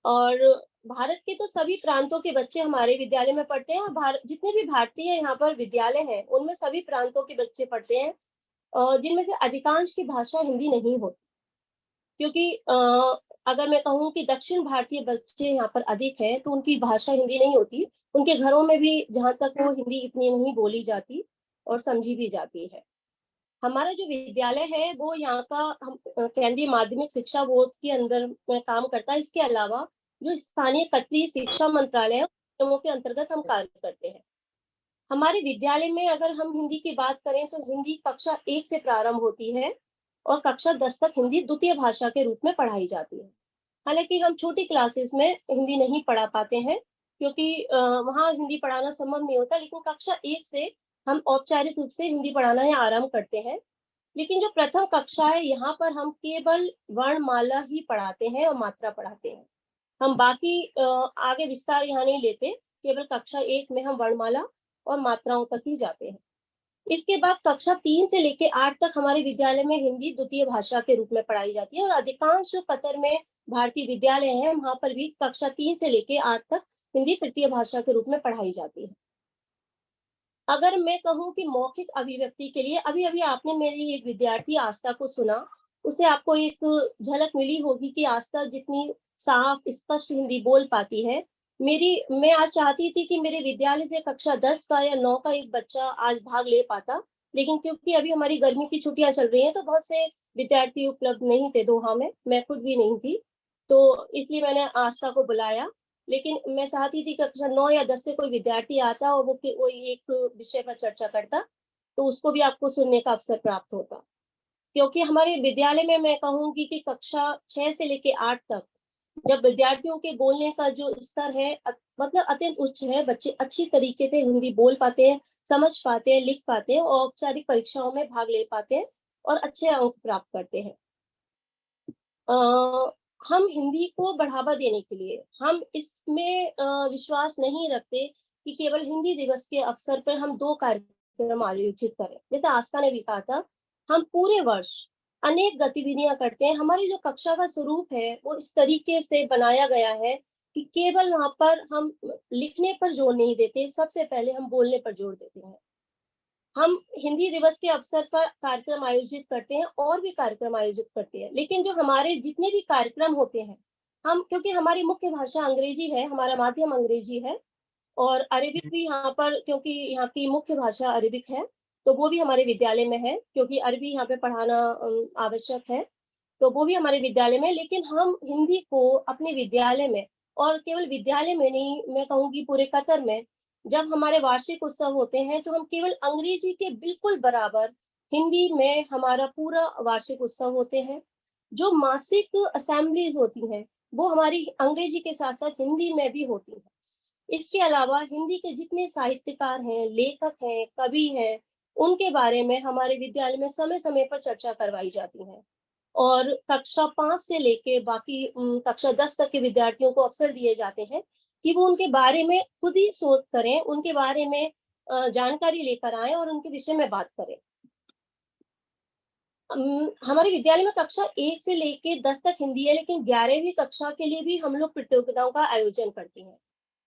और भारत के तो सभी प्रांतों के बच्चे हमारे विद्यालय में पढ़ते हैं। जितने भी भारतीय यहाँ पर विद्यालय हैं उनमें सभी प्रांतों के बच्चे पढ़ते हैं, जिनमें से अधिकांश की भाषा हिंदी नहीं होती, क्योंकि अगर मैं कहूँ कि दक्षिण भारतीय बच्चे यहाँ पर अधिक हैं तो उनकी भाषा हिंदी नहीं होती। उनके घरों में भी जहाँ तक वो हिंदी इतनी नहीं बोली जाती और समझी भी जाती है। हमारा जो विद्यालय है वो यहाँ का केंद्रीय माध्यमिक शिक्षा बोर्ड के अंदर में काम करता है। इसके अलावा जो स्थानीय कतरी शिक्षा मंत्रालय है के अंतर्गत हम कार्य करते हैं। हमारे विद्यालय में अगर हम हिंदी की बात करें तो हिंदी कक्षा 1 से प्रारंभ होती है और कक्षा 10 तक हिंदी द्वितीय भाषा के रूप में पढ़ाई जाती है। हालांकि हम छोटी क्लासेस में हिंदी नहीं पढ़ा पाते हैं क्योंकि वहाँ हिंदी पढ़ाना संभव नहीं होता, लेकिन कक्षा 1 से हम औपचारिक रूप से हिंदी पढ़ाना यहाँ आरंभ करते हैं। लेकिन जो प्रथम कक्षा है यहाँ पर हम केवल वर्णमाला ही पढ़ाते हैं और मात्रा पढ़ाते हैं। हम बाकी आगे विस्तार यहाँ नहीं लेते, केवल कक्षा 1 में हम वर्णमाला और मात्राओं तक ही जाते हैं। इसके बाद कक्षा 3 से लेके 8 तक हमारे विद्यालय में हिंदी द्वितीय भाषा के रूप में पढ़ाई जाती है और अधिकांश जो कतर में भारतीय विद्यालय हैं वहां पर भी कक्षा 3 से लेके 8 तक हिंदी तृतीय भाषा के रूप में पढ़ाई जाती है। अगर मैं कहूँ कि मौखिक अभिव्यक्ति के लिए, अभी अभी आपने मेरी एक विद्यार्थी आस्था को सुना, उसे आपको एक झलक मिली होगी कि आस्था जितनी साफ स्पष्ट हिंदी बोल पाती है। मैं आज चाहती थी कि मेरे विद्यालय से कक्षा 10 का या 9 का एक बच्चा आज भाग ले पाता, लेकिन क्योंकि अभी हमारी गर्मी की छुट्टियां चल रही हैं तो बहुत से विद्यार्थी उपलब्ध नहीं थे दोहा में, मैं खुद भी नहीं थी, तो इसलिए मैंने आस्था को बुलाया। लेकिन मैं चाहती थी कक्षा 9 या 10 से कोई विद्यार्थी आता और वो एक विषय पर चर्चा करता, तो उसको भी आपको सुनने का अवसर प्राप्त होता। क्योंकि हमारे विद्यालय में मैं कहूंगी कि कक्षा 6 से लेके 8 तक जब विद्यार्थियों के बोलने का जो स्तर है मतलब अत्यंत उच्च है, बच्चे अच्छी तरीके से हिंदी बोल पाते हैं, समझ पाते हैं, लिख पाते हैं और औपचारिक परीक्षाओं में भाग ले पाते हैं और अच्छे अंक प्राप्त करते हैं। हम हिंदी को बढ़ावा देने के लिए हम इसमें विश्वास नहीं रखते कि केवल हिंदी दिवस के अवसर पर हम 2 कार्यक्रम आयोजित करें। जैसे आस्था ने भी कहा था, हम पूरे वर्ष अनेक गतिविधियां करते हैं। हमारी जो कक्षा का स्वरूप है वो इस तरीके से बनाया गया है कि केवल वहां पर हम लिखने पर जोर नहीं देते, सबसे पहले हम बोलने पर जोर देते हैं। हम हिंदी दिवस के अवसर पर कार्यक्रम आयोजित करते हैं और भी कार्यक्रम आयोजित करते हैं, लेकिन जो हमारे जितने भी कार्यक्रम होते हैं, हम क्योंकि हमारी मुख्य भाषा अंग्रेजी है, हमारा माध्यम अंग्रेजी है और अरेबिक भी यहाँ पर, क्योंकि यहाँ की मुख्य भाषा अरेबिक है, तो वो भी हमारे विद्यालय में है, क्योंकि अरबी यहाँ पे पढ़ाना आवश्यक है, तो वो भी हमारे विद्यालय में। लेकिन हम हिंदी को अपने विद्यालय में, और केवल विद्यालय में नहीं, मैं कहूँगी पूरे कतर में, जब हमारे वार्षिक उत्सव होते हैं तो हम केवल अंग्रेजी के बिल्कुल बराबर हिंदी में हमारा पूरा वार्षिक उत्सव होते हैं। जो मासिक असेंबलीज होती हैं वो हमारी अंग्रेजी के साथ साथ हिंदी में भी होती हैं। इसके अलावा हिंदी के जितने साहित्यकार हैं, लेखक हैं, कवि हैं, उनके बारे में हमारे विद्यालय में समय समय पर चर्चा करवाई जाती है और कक्षा 5 से लेके बाकी कक्षा 10 तक के विद्यार्थियों को अवसर दिए जाते हैं कि वो उनके बारे में खुद ही शोध करें, उनके बारे में जानकारी लेकर आए और उनके विषय में बात करें। हमारे विद्यालय में कक्षा 1 से लेके 10 तक हिंदी है, लेकिन 11वीं कक्षा के लिए भी हम लोग प्रतियोगिताओं का आयोजन करते हैं।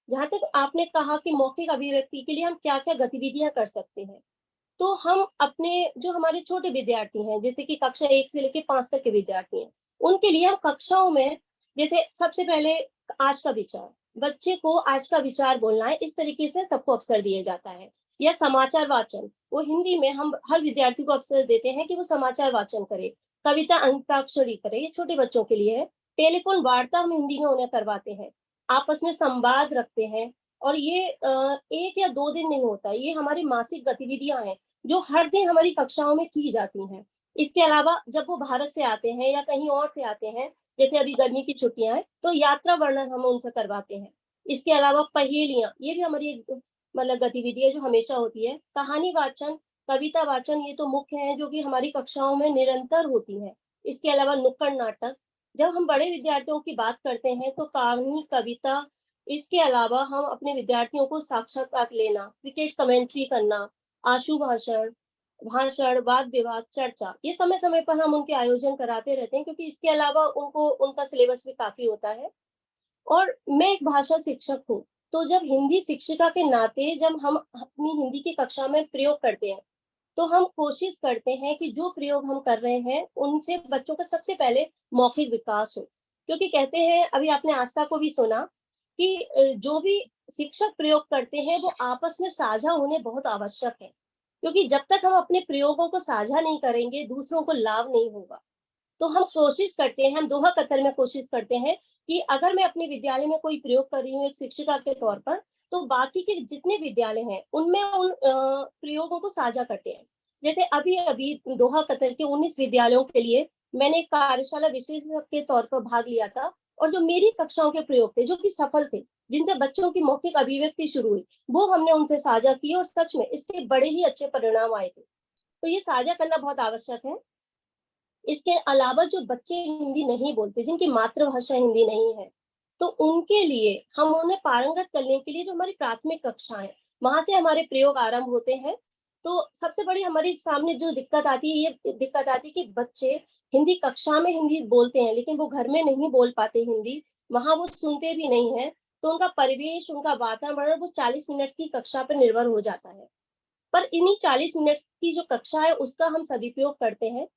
जहाँ तक आपने कहा कि मौखिक अभिव्यक्ति के लिए हम क्या-क्या गतिविधियां कर सकते हैं, तो हम अपने जो हमारे छोटे विद्यार्थी हैं, जैसे कि कक्षा 1 से लेके 5 तक के विद्यार्थी हैं, उनके लिए हम कक्षाओं में जैसे सबसे पहले आज का विचार, बच्चे को आज का विचार बोलना है, इस तरीके से सबको अवसर दिया जाता है। या समाचार वाचन, वो हिंदी में हम हर विद्यार्थी को अवसर देते हैं कि वो समाचार वाचन करे, कविता अंताक्षरी करे, ये छोटे बच्चों के लिए है। टेलीफोन वार्ता हम हिंदी में उन्हें करवाते हैं, आपस में संवाद रखते हैं और ये 1 या 2 दिन नहीं होता, ये हमारी मासिक गतिविधियां हैं जो हर दिन हमारी कक्षाओं में की जाती हैं। इसके अलावा जब वो भारत से आते हैं या कहीं और से आते हैं, जैसे अभी गर्मी की छुट्टियां हैं, तो यात्रा वर्णन हम उनसे करवाते हैं। इसके अलावा पहेलियां, ये भी हमारी एक मतलब गतिविधि है जो हमेशा होती है। कहानी वाचन, कविता वाचन, ये तो मुख्य है जो कि हमारी कक्षाओं में निरंतर होती है। इसके अलावा नुक्कड़ नाटक, जब हम बड़े विद्यार्थियों की बात करते हैं तो कहानी, कविता, इसके अलावा हम अपने विद्यार्थियों को साक्षात्कार लेना, क्रिकेट कमेंट्री करना, आशु भाषण, वाद विवाद, चर्चा, ये समय समय पर हम उनके आयोजन कराते रहते हैं, क्योंकि इसके अलावा उनको उनका सिलेबस भी काफी होता है। और मैं एक भाषा शिक्षक हूँ, तो जब हिंदी शिक्षिका के नाते जब हम अपनी हिंदी की कक्षा में प्रयोग करते हैं, तो हम कोशिश करते हैं कि जो प्रयोग हम कर रहे हैं उनसे बच्चों का सबसे पहले मौखिक विकास हो। क्योंकि कहते हैं, अभी आपने आस्था को भी सुना कि जो भी शिक्षक प्रयोग करते हैं वो आपस में साझा होने बहुत आवश्यक है, क्योंकि जब तक हम अपने प्रयोगों को साझा नहीं करेंगे दूसरों को लाभ नहीं होगा। तो हम कोशिश करते हैं, हम दोहा कतर में कोशिश करते हैं कि अगर मैं अपने विद्यालय में कोई प्रयोग कर रही हूँ एक शिक्षिका के तौर पर, तो बाकी के जितने विद्यालय हैं उनमें उन प्रयोगों को साझा करते हैं। जैसे अभी अभी दोहा कतर के 19 विद्यालयों के लिए मैंने एक कार्यशाला विशेषज्ञ के तौर पर भाग लिया था, और जो मेरी कक्षाओं के प्रयोग थे जो कि सफल थे, जिनसे बच्चों की मौखिक अभिव्यक्ति शुरू हुई, वो हमने उनसे साझा किए और सच में इसके बड़े ही अच्छे परिणाम आए थे। तो ये साझा करना बहुत आवश्यक है। इसके अलावा जो बच्चे हिंदी नहीं बोलते, जिनकी मातृभाषा हिंदी नहीं है, तो उनके लिए हम उन्हें पारंगत करने के लिए जो हमारी प्राथमिक कक्षाएं, वहां से हमारे प्रयोग आरंभ होते हैं। तो सबसे बड़ी हमारी सामने जो दिक्कत आती है, ये दिक्कत आती है कि बच्चे हिंदी कक्षा में हिंदी बोलते हैं लेकिन वो घर में नहीं बोल पाते हिंदी, वहां वो सुनते भी नहीं है, तो उनका परिवेश, उनका वातावरण वो 40 मिनट की कक्षा पर निर्भर हो जाता है। पर इन्हीं 40 मिनट की जो कक्षा है उसका हम सदुपयोग करते हैं,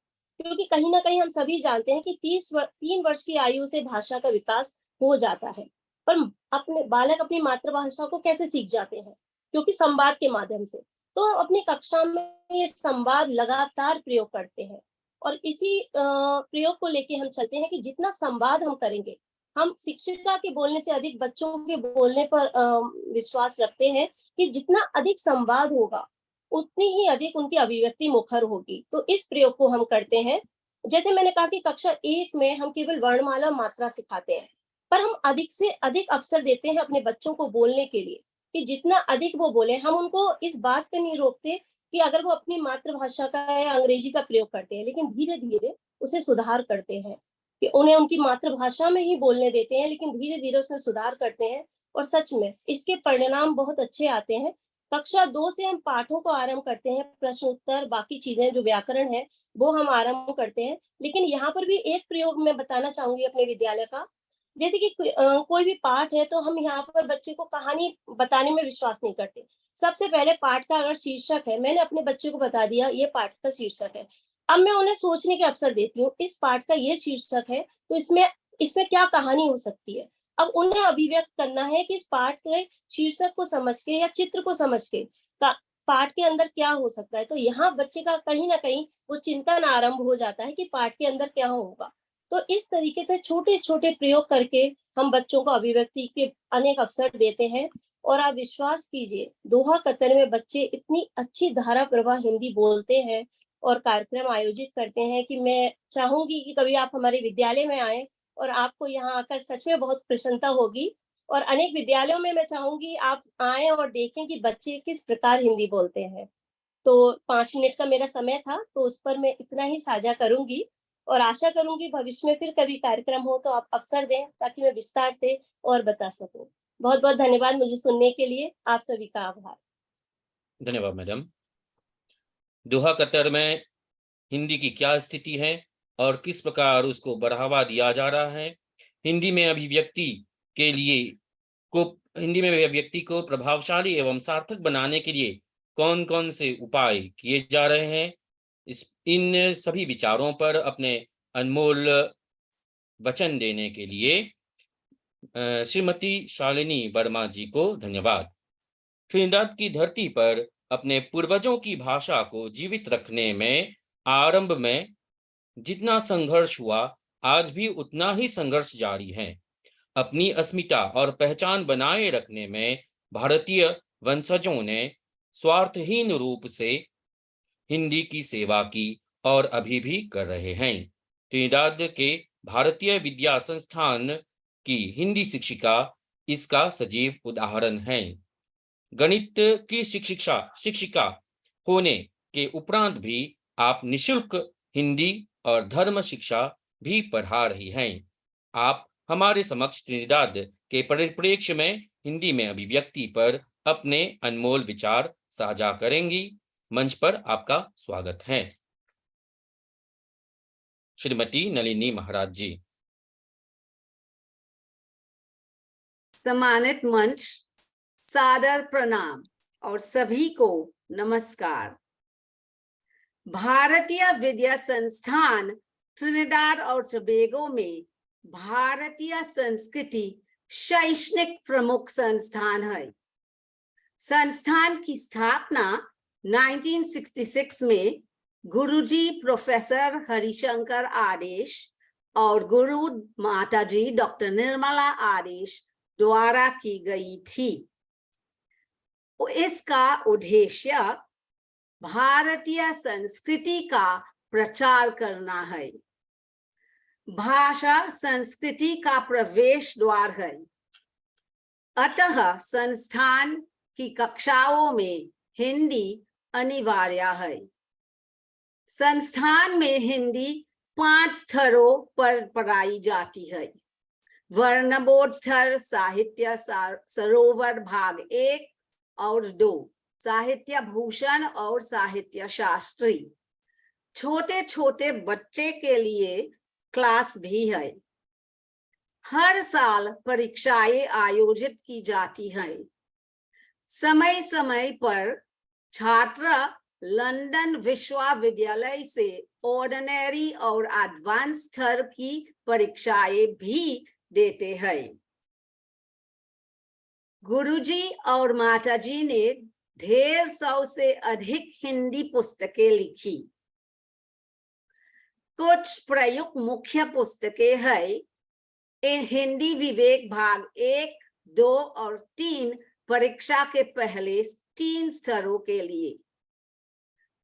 क्योंकि कहीं ना कहीं हम सभी जानते हैं कि 3 वर्ष की आयु से भाषा का विकास हो जाता है, पर अपने बालक अपनी मातृभाषा को कैसे सीख जाते हैं? क्योंकि संवाद के माध्यम से। तो हम अपनी कक्षा में ये संवाद लगातार प्रयोग करते हैं और इसी प्रयोग को लेके हम चलते हैं कि जितना संवाद हम करेंगे, हम शिक्षिका के बोलने से अधिक बच्चों के बोलने पर विश्वास रखते हैं कि जितना अधिक संवाद होगा उतनी ही अधिक उनकी अभिव्यक्ति मुखर होगी। तो इस प्रयोग को हम करते हैं। जैसे मैंने कहा कि कक्षा 1 में हम केवल वर्णमाला मात्रा सिखाते हैं, पर हम अधिक से अधिक अवसर देते हैं अपने बच्चों को बोलने के लिए कि जितना अधिक वो बोले। हम उनको इस बात पे नहीं रोकते कि अगर वो अपनी मातृभाषा का या अंग्रेजी का प्रयोग करते हैं, लेकिन धीरे धीरे उसे सुधार करते हैं कि उन्हें उनकी मातृभाषा में ही बोलने देते हैं, लेकिन धीरे धीरे उसमें सुधार करते हैं और सच में इसके परिणाम बहुत अच्छे आते हैं। कक्षा 2 से हम पाठों को आरंभ करते हैं, प्रश्न उत्तर बाकी चीजें जो व्याकरण है वो हम आरंभ करते हैं। लेकिन यहाँ पर भी एक प्रयोग मैं बताना चाहूंगी अपने विद्यालय का। जैसे कि कोई भी पाठ है तो हम यहाँ पर बच्चे को कहानी बताने में विश्वास नहीं करते। सबसे पहले पाठ का अगर शीर्षक है, मैंने अपने बच्चे को बता दिया ये पाठ का शीर्षक है, अब मैं उन्हें सोचने के अवसर देती हूँ, इस पाठ का ये शीर्षक है तो इसमें क्या कहानी हो सकती है। अब उन्हें अभिव्यक्त करना है कि इस पाठ के शीर्षक को समझ के या चित्र को समझ के पाठ के अंदर क्या हो सकता है। तो यहाँ बच्चे का कहीं ना कहीं वो चिंतन आरंभ हो जाता है कि पाठ के अंदर क्या होगा। तो इस तरीके से छोटे छोटे प्रयोग करके हम बच्चों को अभिव्यक्ति के अनेक अवसर देते हैं। और आप विश्वास कीजिए, दोहा कतर में बच्चे इतनी अच्छी धारा प्रवाह हिंदी बोलते हैं और कार्यक्रम आयोजित करते हैं कि मैं चाहूंगी कि कभी आप हमारे विद्यालय में आए और आपको यहाँ आकर सच में बहुत प्रसन्नता होगी। और अनेक विद्यालयों में मैं चाहूंगी आप आए और देखें कि बच्चे किस प्रकार हिंदी बोलते हैं। तो 5 मिनट का मेरा समय था, तो उस पर मैं इतना ही साझा करूंगी और आशा करूंगी भविष्य में फिर कभी कार्यक्रम हो तो आप अवसर दें ताकि मैं विस्तार से और बता सकूं। बहुत बहुत धन्यवाद मुझे सुनने के लिए। आप सभी का आभार। धन्यवाद मैडम। दोहा कतर में हिंदी की क्या स्थिति है और किस प्रकार उसको बढ़ावा दिया जा रहा है, हिंदी में अभिव्यक्ति को प्रभावशाली एवं सार्थक बनाने के लिए कौन कौन से उपाय किए जा रहे हैं, इन सभी विचारों पर अपने अनमोल वचन देने के लिए श्रीमती शालिनी वर्मा जी को धन्यवाद। ट्रिनिडाद की धरती पर अपने पूर्वजों की भाषा को जीवित रखने में आरंभ में जितना संघर्ष हुआ, आज भी उतना ही संघर्ष जारी है। अपनी अस्मिता और पहचान बनाए रखने में भारतीय वंशजों ने स्वार्थहीन रूप से हिंदी की सेवा की और अभी भी कर रहे हैं। ट्रिनिडाद के भारतीय विद्या संस्थान की हिंदी शिक्षिका इसका सजीव उदाहरण है। गणित की शिक्षिका होने के उपरांत भी आप निशुल्क हिंदी और धर्म शिक्षा भी पढ़ा रही हैं। आप हमारे समक्ष ट्रिनिडाद के परिप्रेक्ष्य में हिंदी में अभिव्यक्ति पर अपने अनमोल विचार साझा करेंगी। मंच पर आपका स्वागत है। श्रीमती नलिनी महाराज जी। सम्मानित मंच, सादर प्रणाम और सभी को नमस्कार। भारतीय विद्या संस्थान ट्रिनिडाद और टोबैगो में भारतीय संस्कृति शैक्षणिक प्रमुख संस्थान है। संस्थान की स्थापना 1966 में गुरुजी प्रोफेसर हरिशंकर आदेश और गुरु माताजी डॉक्टर निर्मला आदेश द्वारा की गई थी। इसका उद्देश्य भारतीय संस्कृति का प्रचार करना है। भाषा संस्कृति का प्रवेश द्वार है, अतः संस्थान की कक्षाओं में हिंदी अनिवार्य है। संस्थान में हिंदी 5 स्तरों पर पढ़ाई जाती है। वर्णबोध स्तर, साहित्य सरोवर भाग 1 और 2, साहित्य भूषण और साहित्य शास्त्री। छोटे छोटे बच्चे के लिए क्लास भी है। हर साल परीक्षाएं आयोजित की जाती हैं। समय समय पर छात्र लंदन विश्वविद्यालय से ऑर्डिनरी और एडवांस स्तर की परीक्षाएं भी देते हैं। गुरुजी और माताजी ने 150 से अधिक हिंदी पुस्तकें लिखी। कुछ प्रयुक्त मुख्य पुस्तकें हैं इन हिंदी विवेक भाग 1, 2 और 3 परीक्षा के पहले 3 स्तरों के लिए।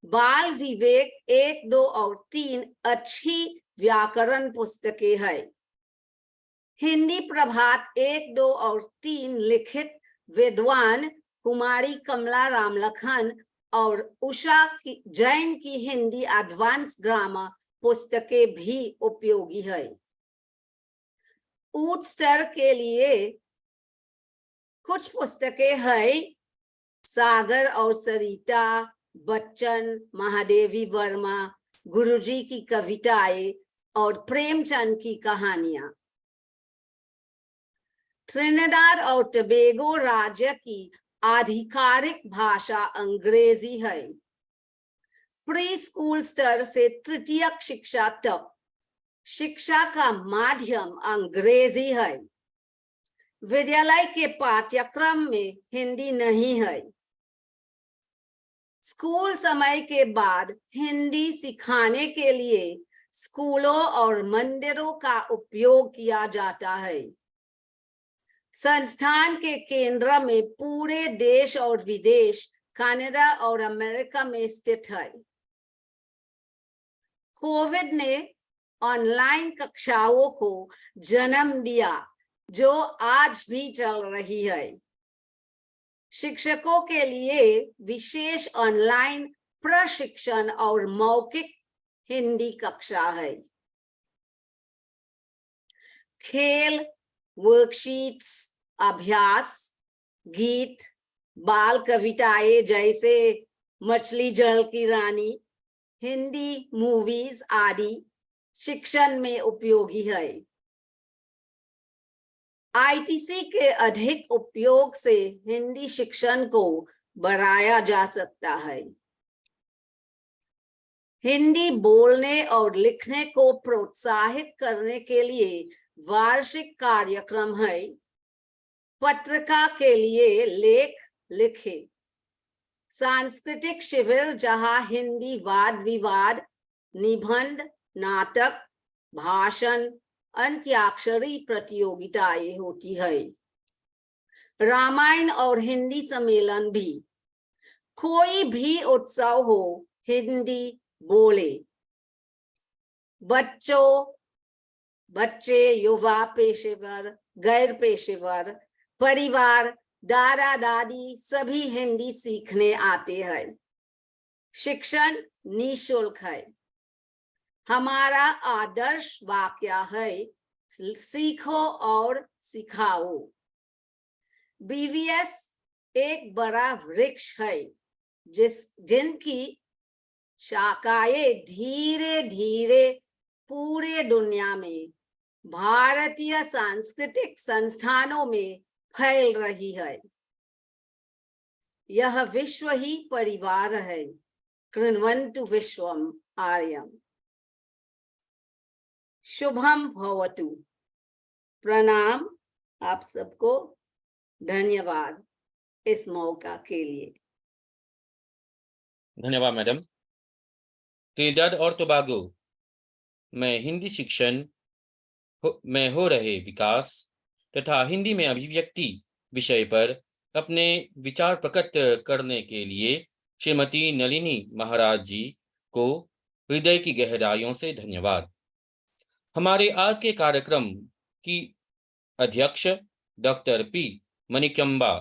बाल विवेक 1, 2 और 3 अच्छी व्याकरण पुस्तकें हैं। हिंदी प्रभात 1, 2 और 3 लिखित विद्वान कुमारी कमला रामलखन और उषा जैन की हिंदी एडवांस ग्रामर पुस्तकें भी उपयोगी है। उच्च स्तर के लिए कुछ पुस्तकें हैं सागर और सरिता, बच्चन, महादेवी वर्मा, गुरुजी की कविताएं और प्रेमचंद की कहानियां। ट्रिनिडाद और टोबैगो राज्य की आधिकारिक भाषा अंग्रेजी है। प्री स्कूल स्तर से तृतीयक शिक्षा तक शिक्षा का माध्यम अंग्रेजी है। विद्यालय के पाठ्यक्रम में हिंदी नहीं है। स्कूल समय के बाद हिंदी सिखाने के लिए स्कूलों और मंदिरों का उपयोग किया जाता है। संस्थान के केंद्र में पूरे देश और विदेश, कनाडा और अमेरिका में स्थित है। कोविड ने ऑनलाइन कक्षाओं को जन्म दिया जो आज भी चल रही है। शिक्षकों के लिए विशेष ऑनलाइन प्रशिक्षण और मौखिक हिंदी कक्षा है। खेल, वर्कशीट्स, अभ्यास, गीत, बाल कविताएं जैसे मछली जल की रानी, हिंदी मूवीज आदि शिक्षण में उपयोगी है। आईटीसी के अधिक उपयोग से हिंदी शिक्षण को बढ़ाया जा सकता है। हिंदी बोलने और लिखने को प्रोत्साहित करने के लिए वार्षिक कार्यक्रम है। पत्रिका के लिए लेख लिखे। सांस्कृतिक शिविर जहां हिंदी वाद विवाद, निबंध, नाटक, भाषण, अंत्याक्षरी प्रतियोगिताएं होती है। रामायण और हिंदी सम्मेलन भी। कोई भी उत्सव हो, हिंदी बोले। बच्चे, युवा, पेशेवर, गैर पेशेवर, परिवार, दादा दादी सभी हिंदी सीखने आते हैं। शिक्षण निःशुल्क है। हमारा आदर्श वाक्य है, सीखो और सिखाओ। बीवीएस एक बड़ा वृक्ष है जिनकी शाखाएं धीरे धीरे पूरे दुनिया में भारतीय सांस्कृतिक संस्थानों में फैल रही है। यह विश्व ही परिवार है। कृण्वन्तु विश्वम आर्यम। शुभम भवतु। प्रणाम आप सबको। धन्यवाद इस मौका के लिए। धन्यवाद मैडम। ट्रिनिडाद और टोबैगो में हिंदी शिक्षण में हो रहे विकास तथा हिंदी में अभिव्यक्ति विषय पर अपने विचार प्रकट करने के लिए श्रीमती नलिनी महाराज जी को हृदय की गहराइयों से धन्यवाद। हमारे आज के कार्यक्रम की अध्यक्ष डॉक्टर पी मणिकंबा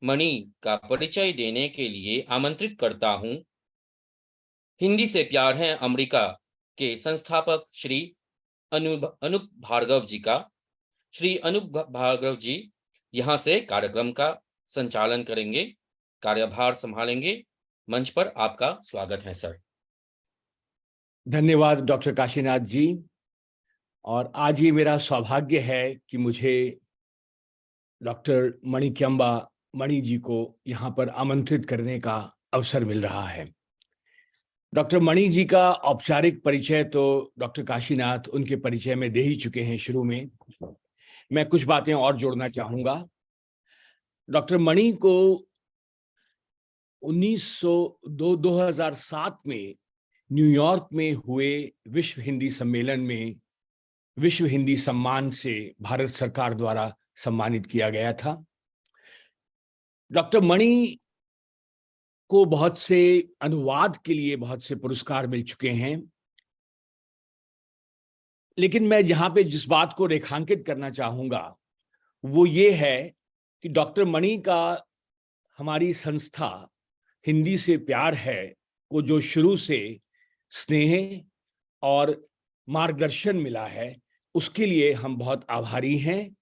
मणि का परिचय देने के लिए आमंत्रित करता हूं। हिंदी से प्यार है अमेरिका के संस्थापक श्री अनूप भार्गव जी का। श्री अनूप भार्गव जी यहाँ से कार्यक्रम का संचालन करेंगे, कार्यभार संभालेंगे। मंच पर आपका स्वागत है सर। धन्यवाद डॉक्टर काशीनाथ जी। और आज ये मेरा सौभाग्य है कि मुझे डॉक्टर मणिकंबा मणि जी को यहाँ पर आमंत्रित करने का अवसर मिल रहा है। डॉक्टर मणि जी का औपचारिक परिचय तो डॉक्टर काशीनाथ उनके परिचय में दे ही चुके हैं शुरू में। मैं कुछ बातें और जोड़ना चाहूंगा। डॉक्टर मणि को 2007 में न्यूयॉर्क में हुए विश्व हिंदी सम्मेलन में विश्व हिंदी सम्मान से भारत सरकार द्वारा सम्मानित किया गया था। डॉक्टर मणि को बहुत से अनुवाद के लिए बहुत से पुरस्कार मिल चुके हैं, लेकिन मैं जहां पे जिस बात को रेखांकित करना चाहूंगा वो ये है कि डॉक्टर मणि का हमारी संस्था हिंदी से प्यार है को जो शुरू से स्नेह और मार्गदर्शन मिला है, उसके लिए हम बहुत आभारी हैं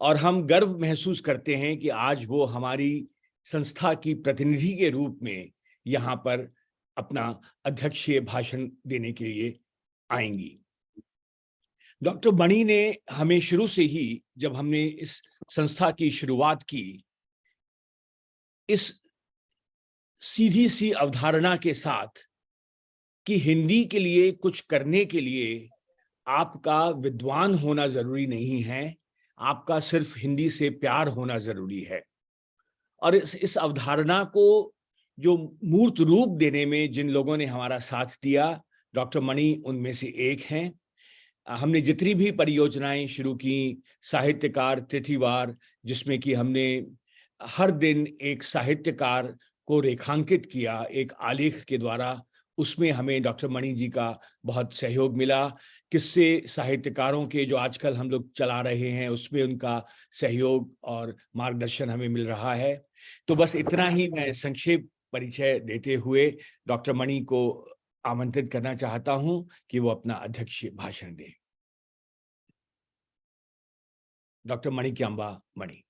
और हम गर्व महसूस करते हैं कि आज वो हमारी संस्था की प्रतिनिधि के रूप में यहाँ पर अपना अध्यक्षीय भाषण देने के लिए आएंगी। डॉक्टर मणि ने हमें शुरू से ही, जब हमने इस संस्था की शुरुआत की, इस सीधी सी अवधारणा के साथ कि हिंदी के लिए कुछ करने के लिए आपका विद्वान होना जरूरी नहीं है, आपका सिर्फ हिंदी से प्यार होना जरूरी है। और इस अवधारणा को जो मूर्त रूप देने में जिन लोगों ने हमारा साथ दिया, डॉक्टर मणि उनमें से एक हैं। हमने जितनी भी परियोजनाएं शुरू की, साहित्यकार तिथिवार, जिसमें कि हमने हर दिन एक साहित्यकार को रेखांकित किया एक आलेख के द्वारा, उसमें हमें डॉक्टर मणि जी का बहुत सहयोग मिला। किस्से साहित्यकारों के जो आजकल हम लोग चला रहे हैं, उसमें उनका सहयोग और मार्गदर्शन हमें मिल रहा है। तो बस इतना ही मैं संक्षेप परिचय देते हुए डॉक्टर मणि को आमंत्रित करना चाहता हूं कि वो अपना अध्यक्षीय भाषण दें। डॉक्टर मणिक्यांबा मणि।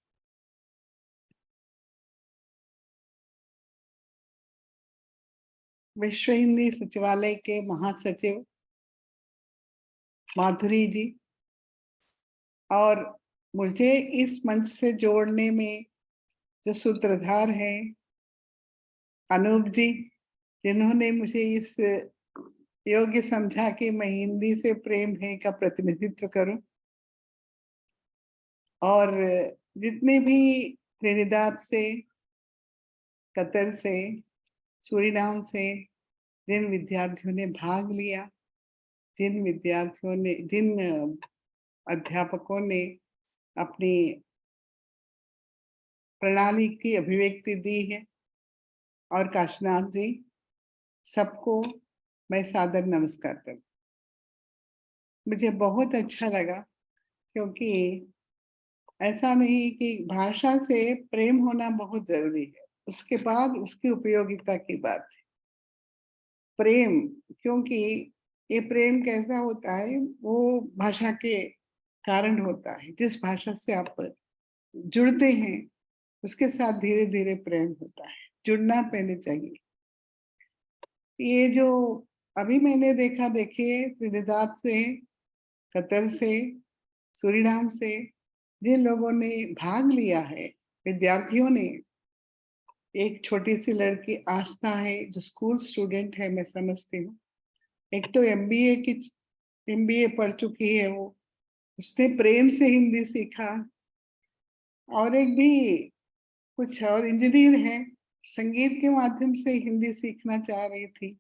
विश्व हिंदी सचिवालय के महासचिव माधुरी जी और मुझे इस मंच से जोड़ने में जो सूत्रधार हैं अनूप जी, जिन्होंने मुझे इस योग्य समझा कि मैं हिंदी से प्रेम है का प्रतिनिधित्व करूं, और जितने भी त्रिनिदाद से, कतर से, सूरीनाम से जिन विद्यार्थियों ने भाग लिया, जिन अध्यापकों ने अपनी प्रणाली की अभिव्यक्ति दी है, और काशीनाथ जी, सबको मैं सादर नमस्कार करती हूँ। मुझे बहुत अच्छा लगा, क्योंकि ऐसा नहीं कि भाषा से प्रेम होना बहुत जरूरी है, उसके बाद उसकी उपयोगिता की बात है। प्रेम, क्योंकि ये प्रेम कैसा होता है, वो भाषा के कारण होता है। जिस भाषा से आप जुड़ते हैं उसके साथ धीरे धीरे प्रेम होता है, जुड़ना पहले चाहिए। ये जो अभी मैंने देखा, देखिए त्रिनिदाद से, कतर से, सूरीनाम से जिन लोगों ने भाग लिया है, विद्यार्थियों ने, एक छोटी सी लड़की आस्था है जो स्कूल स्टूडेंट है, मैं समझती हूँ, एक तो एमबीए पढ़ चुकी है, वो उसने प्रेम से हिंदी सीखा, और एक भी कुछ और इंजीनियर है, संगीत के माध्यम से हिंदी सीखना चाह रही थी,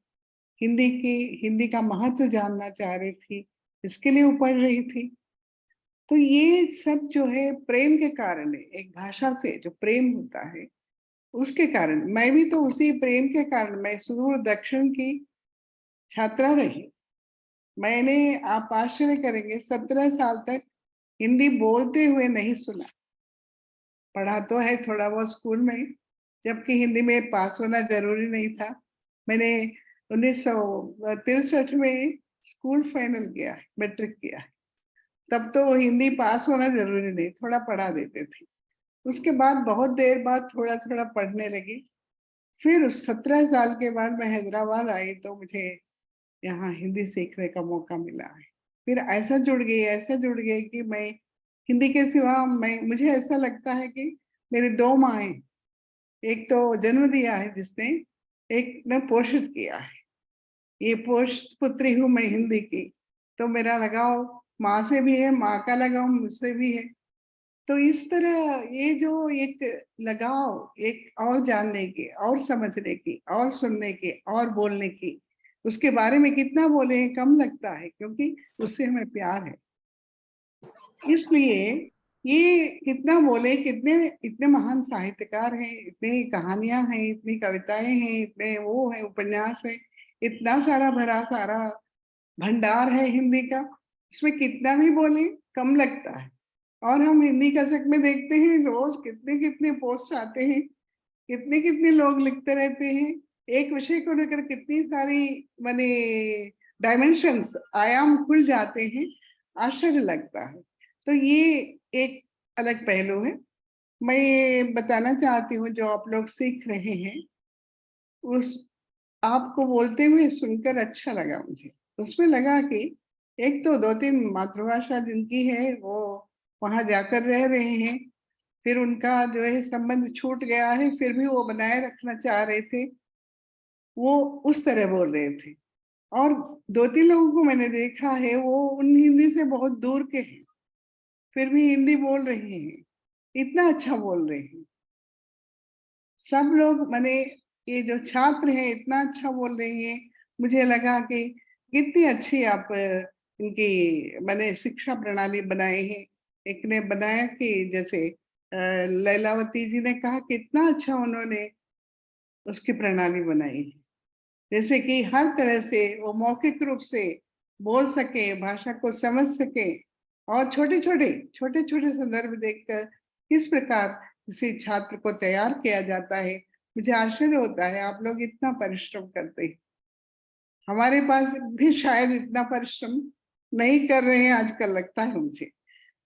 हिंदी का महत्व जानना चाह रही थी, इसके लिए वो पढ़ रही थी। तो ये सब जो है प्रेम के कारण है। एक भाषा से जो प्रेम होता है उसके कारण, मैं भी तो उसी प्रेम के कारण, मैं सुदूर दक्षिण की छात्रा रही। मैंने, आप आश्चर्य करेंगे, 17 साल तक हिंदी बोलते हुए नहीं सुना। पढ़ा तो है थोड़ा बहुत स्कूल में, जबकि हिंदी में पास होना जरूरी नहीं था। मैंने 1963 में स्कूल फाइनल किया, मैट्रिक किया, तब तो हिंदी पास होना जरूरी नहीं, थोड़ा पढ़ा देते थे। उसके बाद बहुत देर बाद थोड़ा थोड़ा पढ़ने लगी। फिर 17 साल के बाद मैं हैदराबाद आई तो मुझे यहाँ हिंदी सीखने का मौका मिला है। फिर ऐसा जुड़ गई कि मैं हिंदी के सिवा, मुझे ऐसा लगता है कि मेरी 2 माएँ, एक तो जन्म दिया है जिसने, एक ने पोषित किया है। ये पोष पुत्री हूँ मैं हिंदी की, तो मेरा लगाव माँ से भी है, माँ का लगाव मुझसे भी है। तो इस तरह ये जो एक लगाव, एक और जानने की, और समझने की, और सुनने की, और बोलने की, उसके बारे में कितना बोले कम लगता है, क्योंकि उससे हमें प्यार है। इसलिए ये कितना बोले, कितने इतने महान साहित्यकार हैं, इतनी कहानियां हैं, इतनी कविताएं हैं, इतने वो है उपन्यास है, इतना सारा भरा सारा भंडार है हिंदी का, इसमें कितना भी बोले कम लगता है। और हम हिंदी कसक में देखते हैं रोज कितने कितने पोस्ट आते हैं, कितने कितने लोग लिखते रहते हैं, एक विषय को लेकर कितनी सारी माने डायमेंशंस, आयाम खुल जाते हैं, आश्चर्य लगता है। तो ये एक अलग पहलू है। मैं बताना चाहती हूँ, जो आप लोग सीख रहे हैं, उस आपको बोलते हुए सुनकर अच्छा लगा मुझे। उसमें लगा कि एक तो 2-3 मातृभाषा जिनकी है वो वहां जाकर रह रहे हैं, फिर उनका जो है संबंध छूट गया है, फिर भी वो बनाए रखना चाह रहे थे, वो उस तरह बोल रहे थे। और 2-3 लोगों को मैंने देखा है, वो उन हिंदी से बहुत दूर के हैं, फिर भी हिंदी बोल रहे हैं, इतना अच्छा बोल रहे हैं। सब लोग माने ये जो छात्र हैं इतना अच्छा बोल रहे हैं, मुझे लगा कि कितनी अच्छी आप इनकी माने शिक्षा प्रणाली बनाए हैं। एक ने बनाया कि जैसे लैलावती जी ने कहा कितना अच्छा उन्होंने उसकी प्रणाली बनाई है, जैसे कि हर तरह से वो मौखिक रूप से बोल सके, भाषा को समझ सके, और छोटे छोटे संदर्भ देखकर किस प्रकार किसी छात्र को तैयार किया जाता है। मुझे आश्चर्य होता है, आप लोग इतना परिश्रम करते हैं, हमारे पास भी शायद इतना परिश्रम नहीं कर रहे हैं आजकल, लगता है मुझे।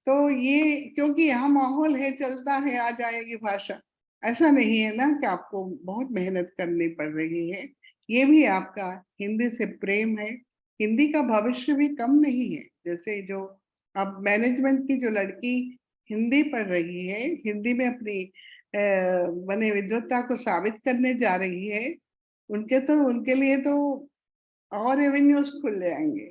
तो ये क्योंकि यहाँ माहौल है, चलता है, आ जाएगी भाषा, ऐसा नहीं है ना कि आपको बहुत मेहनत करनी पड़ रही है। ये भी आपका हिंदी से प्रेम है। हिंदी का भविष्य भी कम नहीं है। जैसे जो अब मैनेजमेंट की जो लड़की हिंदी पढ़ रही है, हिंदी में अपनी बने विद्वत्ता को साबित करने जा रही है, उनके लिए तो और एवेन्यूज खुल जाएंगे।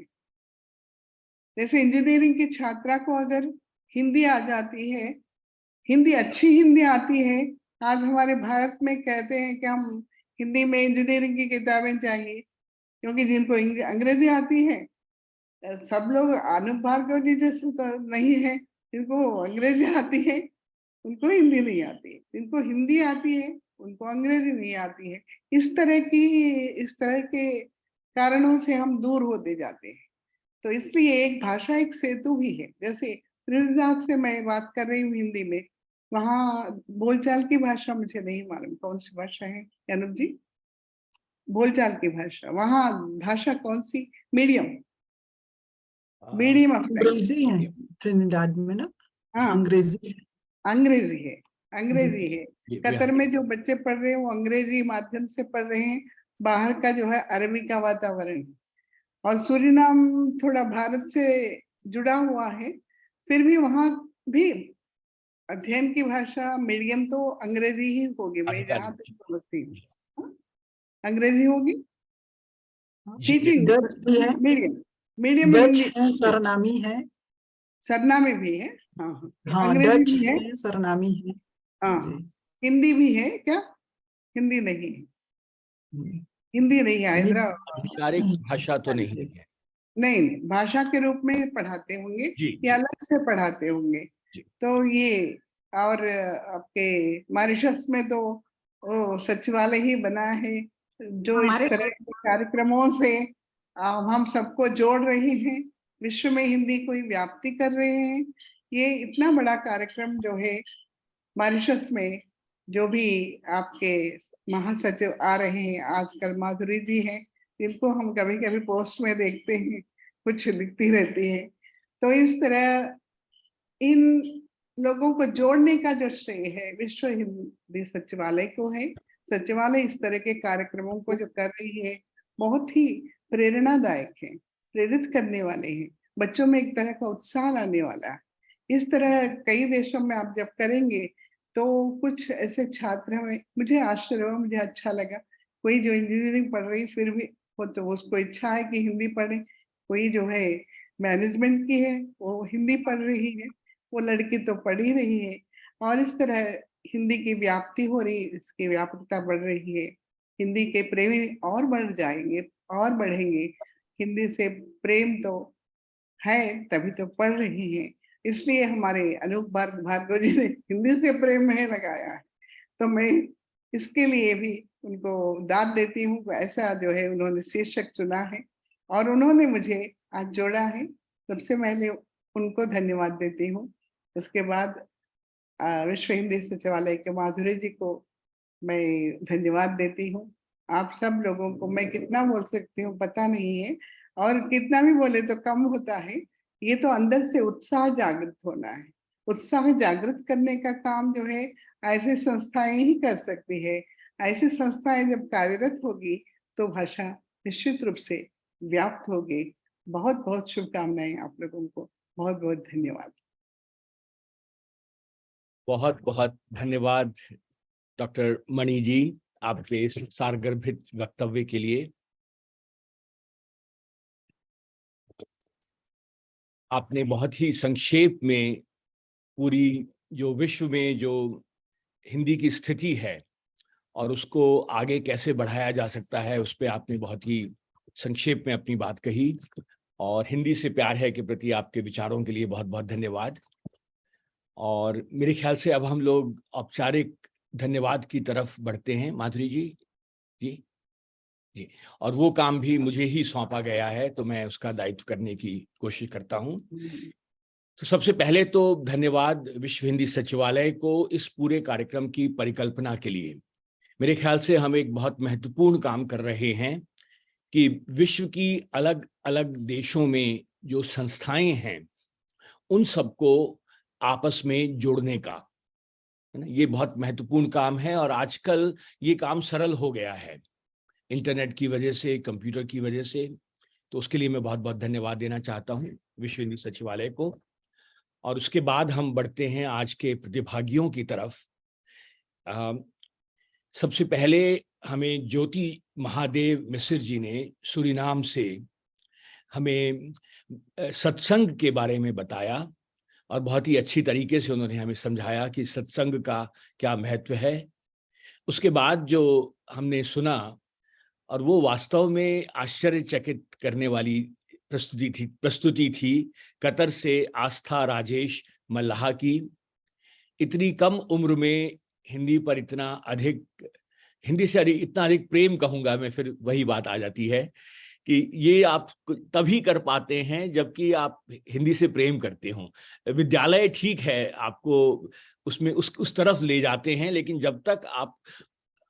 जैसे इंजीनियरिंग की छात्रा को अगर हिंदी आ जाती है, हिंदी अच्छी हिंदी आती है, आज हमारे भारत में कहते हैं कि हम हिंदी में इंजीनियरिंग की किताबें चाहिए, क्योंकि जिनको अंग्रेजी आती है, सब लोग आनंद भार्गव जी जैसे तो नहीं है, जिनको अंग्रेजी आती है उनको हिंदी नहीं आती है, जिनको हिंदी आती है उनको अंग्रेजी नहीं आती है। इस तरह के कारणों से हम दूर होते जाते हैं। तो इसलिए एक भाषा एक सेतु भी है। जैसे ऋषिदास से मैं बात कर रही हूँ हिंदी में, वहाँ बोलचाल की भाषा मुझे नहीं मालूम कौन सी भाषा है अनुप जी, बोलचाल की भाषा वहाँ भाषा कौन सी, मीडियम ऑफ लैंग्वेज अंग्रेजी है ट्रिनिडाद में ना, हाँ अंग्रेजी है। अंग्रेजी है, अंग्रेजी है। ये कतर में जो बच्चे पढ़ रहे हैं वो अंग्रेजी माध्यम से पढ़ रहे हैं, बाहर का जो है अरबी का वातावरण, और सूरीनाम थोड़ा भारत से जुड़ा हुआ है, फिर भी वहां भी अध्ययन की भाषा मीडियम तो अंग्रेजी ही होगी, मैं जहां तक समझती हूँ। हाँ? अंग्रेजी होगी टीचिंग, डच भी है, मीडियम मीडियम में डच हिंदी, है, सरनामी है। सरनामे भी है, हाँ हाँ, हाँ, अंग्रेजी डच भी है, है, सरनामी है हाँ, जी। हिंदी भी है क्या? हिंदी नहीं है, हिंदी नहीं है, हैदराबाद आधिकारिक भाषा तो नहीं है। नहीं, भाषा के रूप में पढ़ाते होंगे या अलग से पढ़ाते होंगे। तो ये और आपके मॉरिशस में तो सचिवालय ही बना है, जो इस तरह के कार्यक्रमों से हम सबको जोड़ रहे हैं, विश्व में हिंदी को व्याप्ति कर रहे हैं। ये इतना बड़ा कार्यक्रम जो है मॉरिशस में, जो भी आपके महासचिव आ रहे हैं आजकल, माधुरी जी हैं, जिनको हम कभी कभी पोस्ट में देखते हैं, कुछ लिखती रहती है। तो इस तरह इन लोगों को जोड़ने का जो श्रेय है विश्व हिंदी सचिवालय को है। सचिवालय इस तरह के कार्यक्रमों को जो कर रही है बहुत ही प्रेरणादायक है, प्रेरित करने वाले हैं, बच्चों में एक तरह का उत्साह लाने वाला है। इस तरह कई देशों में आप जब करेंगे तो कुछ ऐसे छात्र में मुझे आश्चर्य हुआ, मुझे अच्छा लगा, कोई जो इंजीनियरिंग पढ़ रही फिर भी वो तो उसको इच्छा है कि हिंदी पढ़े, कोई जो है मैनेजमेंट की है वो हिंदी पढ़ रही है, वो लड़की तो पढ़ ही रही है, और इस तरह हिंदी की व्याप्ति हो रही, इसकी व्यापकता बढ़ रही है। हिंदी के प्रेमी और बढ़ जाएंगे और बढ़ेंगे। हिंदी से प्रेम तो है तभी तो पढ़ रही है, इसलिए हमारे अनूप भार्गव जी ने हिंदी से प्रेम है लगाया है। तो मैं इसके लिए भी उनको दाद देती हूँ। ऐसा जो है उन्होंने शीर्षक चुना है और उन्होंने मुझे आज जोड़ा है, सबसे पहले उनको धन्यवाद देती हूँ। उसके बाद विश्व हिंदी सचिवालय के माधुरी जी को मैं धन्यवाद देती हूँ। आप सब लोगों को मैं कितना बोल सकती हूँ पता नहीं है, और कितना भी बोले तो कम होता है। ये तो अंदर से उत्साह जागृत होना है। उत्साह जागृत करने का काम जो है ऐसी संस्थाएं ही कर सकती है। ऐसी संस्थाएं जब कार्यरत होगी तो भाषा निश्चित रूप से व्याप्त होगी। बहुत बहुत शुभकामनाएं आप लोगों को। बहुत बहुत धन्यवाद। बहुत बहुत धन्यवाद डॉक्टर मणि जी आपके इस सारगर्भित वक्तव्य के लिए। आपने बहुत ही संक्षेप में पूरी जो विश्व में जो हिंदी की स्थिति है और उसको आगे कैसे बढ़ाया जा सकता है उस पर आपने बहुत ही संक्षेप में अपनी बात कही, और हिंदी से प्यार है के प्रति आपके विचारों के लिए बहुत बहुत धन्यवाद। और मेरे ख्याल से अब हम लोग औपचारिक धन्यवाद की तरफ बढ़ते हैं। माधुरी जी जी जी, और वो काम भी मुझे ही सौंपा गया है तो मैं उसका दायित्व करने की कोशिश करता हूँ। तो सबसे पहले तो धन्यवाद विश्व हिंदी सचिवालय को इस पूरे कार्यक्रम की परिकल्पना के लिए। मेरे ख्याल से हम एक बहुत महत्वपूर्ण काम कर रहे हैं कि विश्व की अलग अलग देशों में जो संस्थाएं हैं उन सबको आपस में जोड़ने का, है ना, ये बहुत महत्वपूर्ण काम है। और आजकल ये काम सरल हो गया है इंटरनेट की वजह से, कंप्यूटर की वजह से। तो उसके लिए मैं बहुत बहुत धन्यवाद देना चाहता हूँ विश्व हिंदी सचिवालय को। और उसके बाद हम बढ़ते हैं आज के प्रतिभागियों की तरफ। सबसे पहले हमें ज्योति महादेव मिसिर जी ने सूरीनाम से हमें सत्संग के बारे में बताया, और बहुत ही अच्छी तरीके से उन्होंने हमें समझाया कि सत्संग का क्या महत्व है। उसके बाद जो हमने सुना, और वो वास्तव में आश्चर्यचकित करने वाली प्रस्तुति थी कतर से आस्था राजेश मल्लाह की। इतनी कम उम्र में हिंदी पर इतना अधिक, हिंदी से इतना अधिक प्रेम कहूँगा मैं, फिर वही बात आ जाती है कि ये आप तभी कर पाते हैं जबकि आप हिंदी से प्रेम करते हो। विद्यालय ठीक है आपको उसमें उस तरफ ले जाते हैं, लेकिन जब तक आप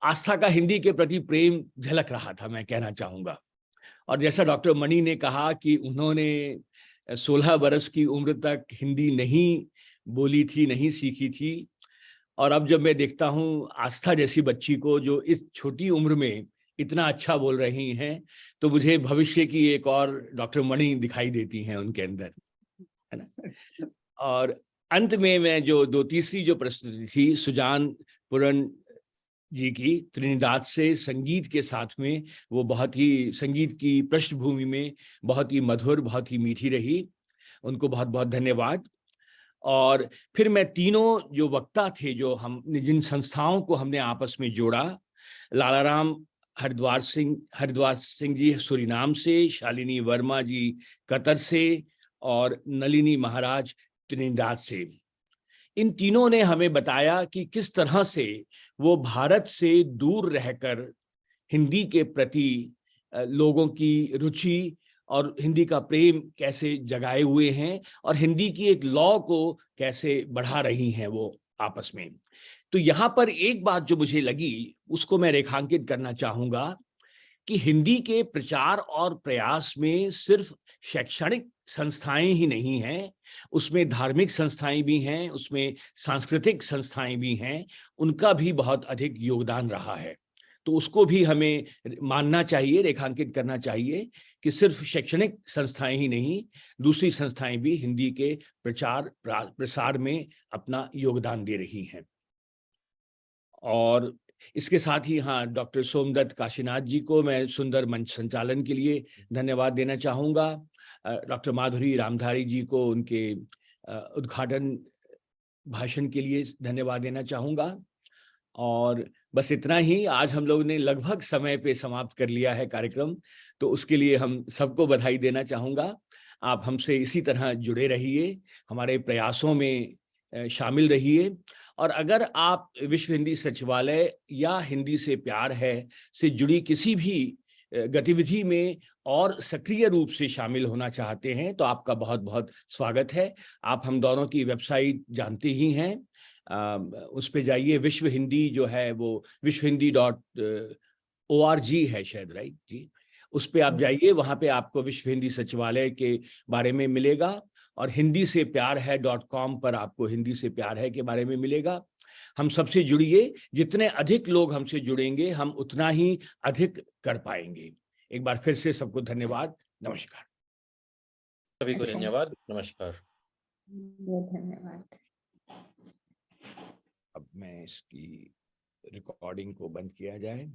आस्था का हिंदी के प्रति प्रेम झलक रहा था, मैं कहना चाहूँगा। और जैसा डॉक्टर मणि ने कहा कि उन्होंने 16 बरस की उम्र तक हिंदी नहीं बोली थी, नहीं सीखी थी, और अब जब मैं देखता हूँ आस्था जैसी बच्ची को जो इस छोटी उम्र में इतना अच्छा बोल रही हैं, तो मुझे भविष्य की एक और डॉक्टर मणि दिखाई देती हैं उनके अंदर, है ना। और अंत में मैं जो तीसरी जो प्रस्तुति थी सुजान पुरन जी की, त्रिनिदाद से संगीत के साथ में, वो बहुत ही संगीत की पृष्ठभूमि में बहुत ही मधुर, बहुत ही मीठी रही। उनको बहुत बहुत धन्यवाद। और फिर मैं तीनों जो वक्ता थे, जो हम जिन संस्थाओं को हमने आपस में जोड़ा, लालाराम हरिद्वार सिंह जी सूरीनाम से, शालिनी वर्मा जी कतर से, और नलिनी महाराज त्रिनिदाद से, इन तीनों ने हमें बताया कि किस तरह से वो भारत से दूर रहकर हिंदी के प्रति लोगों की रुचि और हिंदी का प्रेम कैसे जगाए हुए हैं, और हिंदी की एक लौ को कैसे बढ़ा रही हैं वो आपस में। तो यहाँ पर एक बात जो मुझे लगी उसको मैं रेखांकित करना चाहूँगा कि हिंदी के प्रचार और प्रयास में सिर्फ शैक्षणिक संस्थाएं ही नहीं हैं, उसमें धार्मिक संस्थाएं भी हैं, उसमें सांस्कृतिक संस्थाएं भी हैं, उनका भी बहुत अधिक योगदान रहा है। तो उसको भी हमें मानना चाहिए, रेखांकित करना चाहिए कि सिर्फ शैक्षणिक संस्थाएं ही नहीं, दूसरी संस्थाएं भी हिंदी के प्रचार प्रसार में अपना योगदान दे रही हैं। और इसके साथ ही हाँ, डॉक्टर सोमदत्त काशीनाथ जी को मैं सुंदर मंच संचालन के लिए धन्यवाद देना चाहूँगा। डॉक्टर माधुरी रामधारी जी को उनके उद्घाटन भाषण के लिए धन्यवाद देना चाहूँगा। और बस इतना ही, आज हम लोगों ने लगभग समय पे समाप्त कर लिया है कार्यक्रम, तो उसके लिए हम सबको बधाई देना चाहूँगा। आप हमसे इसी तरह जुड़े रहिए, हमारे प्रयासों में शामिल रहिए। और अगर आप विश्व हिंदी सचिवालय या हिंदी से प्यार है से जुड़ी किसी भी गतिविधि में और सक्रिय रूप से शामिल होना चाहते हैं तो आपका बहुत बहुत स्वागत है। आप हम दोनों की वेबसाइट जानते ही हैं, उस पे जाइए। विश्व हिंदी जो है वो wishwhindi.org है शायद, राइट जी। उस पे आप जाइए, वहां पे आपको विश्व हिंदी सचिवालय के बारे में मिलेगा, और हिंदी से प्यार है .com पर आपको हिंदी से प्यार है के बारे में मिलेगा। हम सबसे जुड़िए, जितने अधिक लोग हमसे जुड़ेंगे हम उतना ही अधिक कर पाएंगे। एक बार फिर से सबको धन्यवाद, नमस्कार। सभी को धन्यवाद, नमस्कार। धन्यवाद। अब मैं इसकी रिकॉर्डिंग को बंद किया जाए।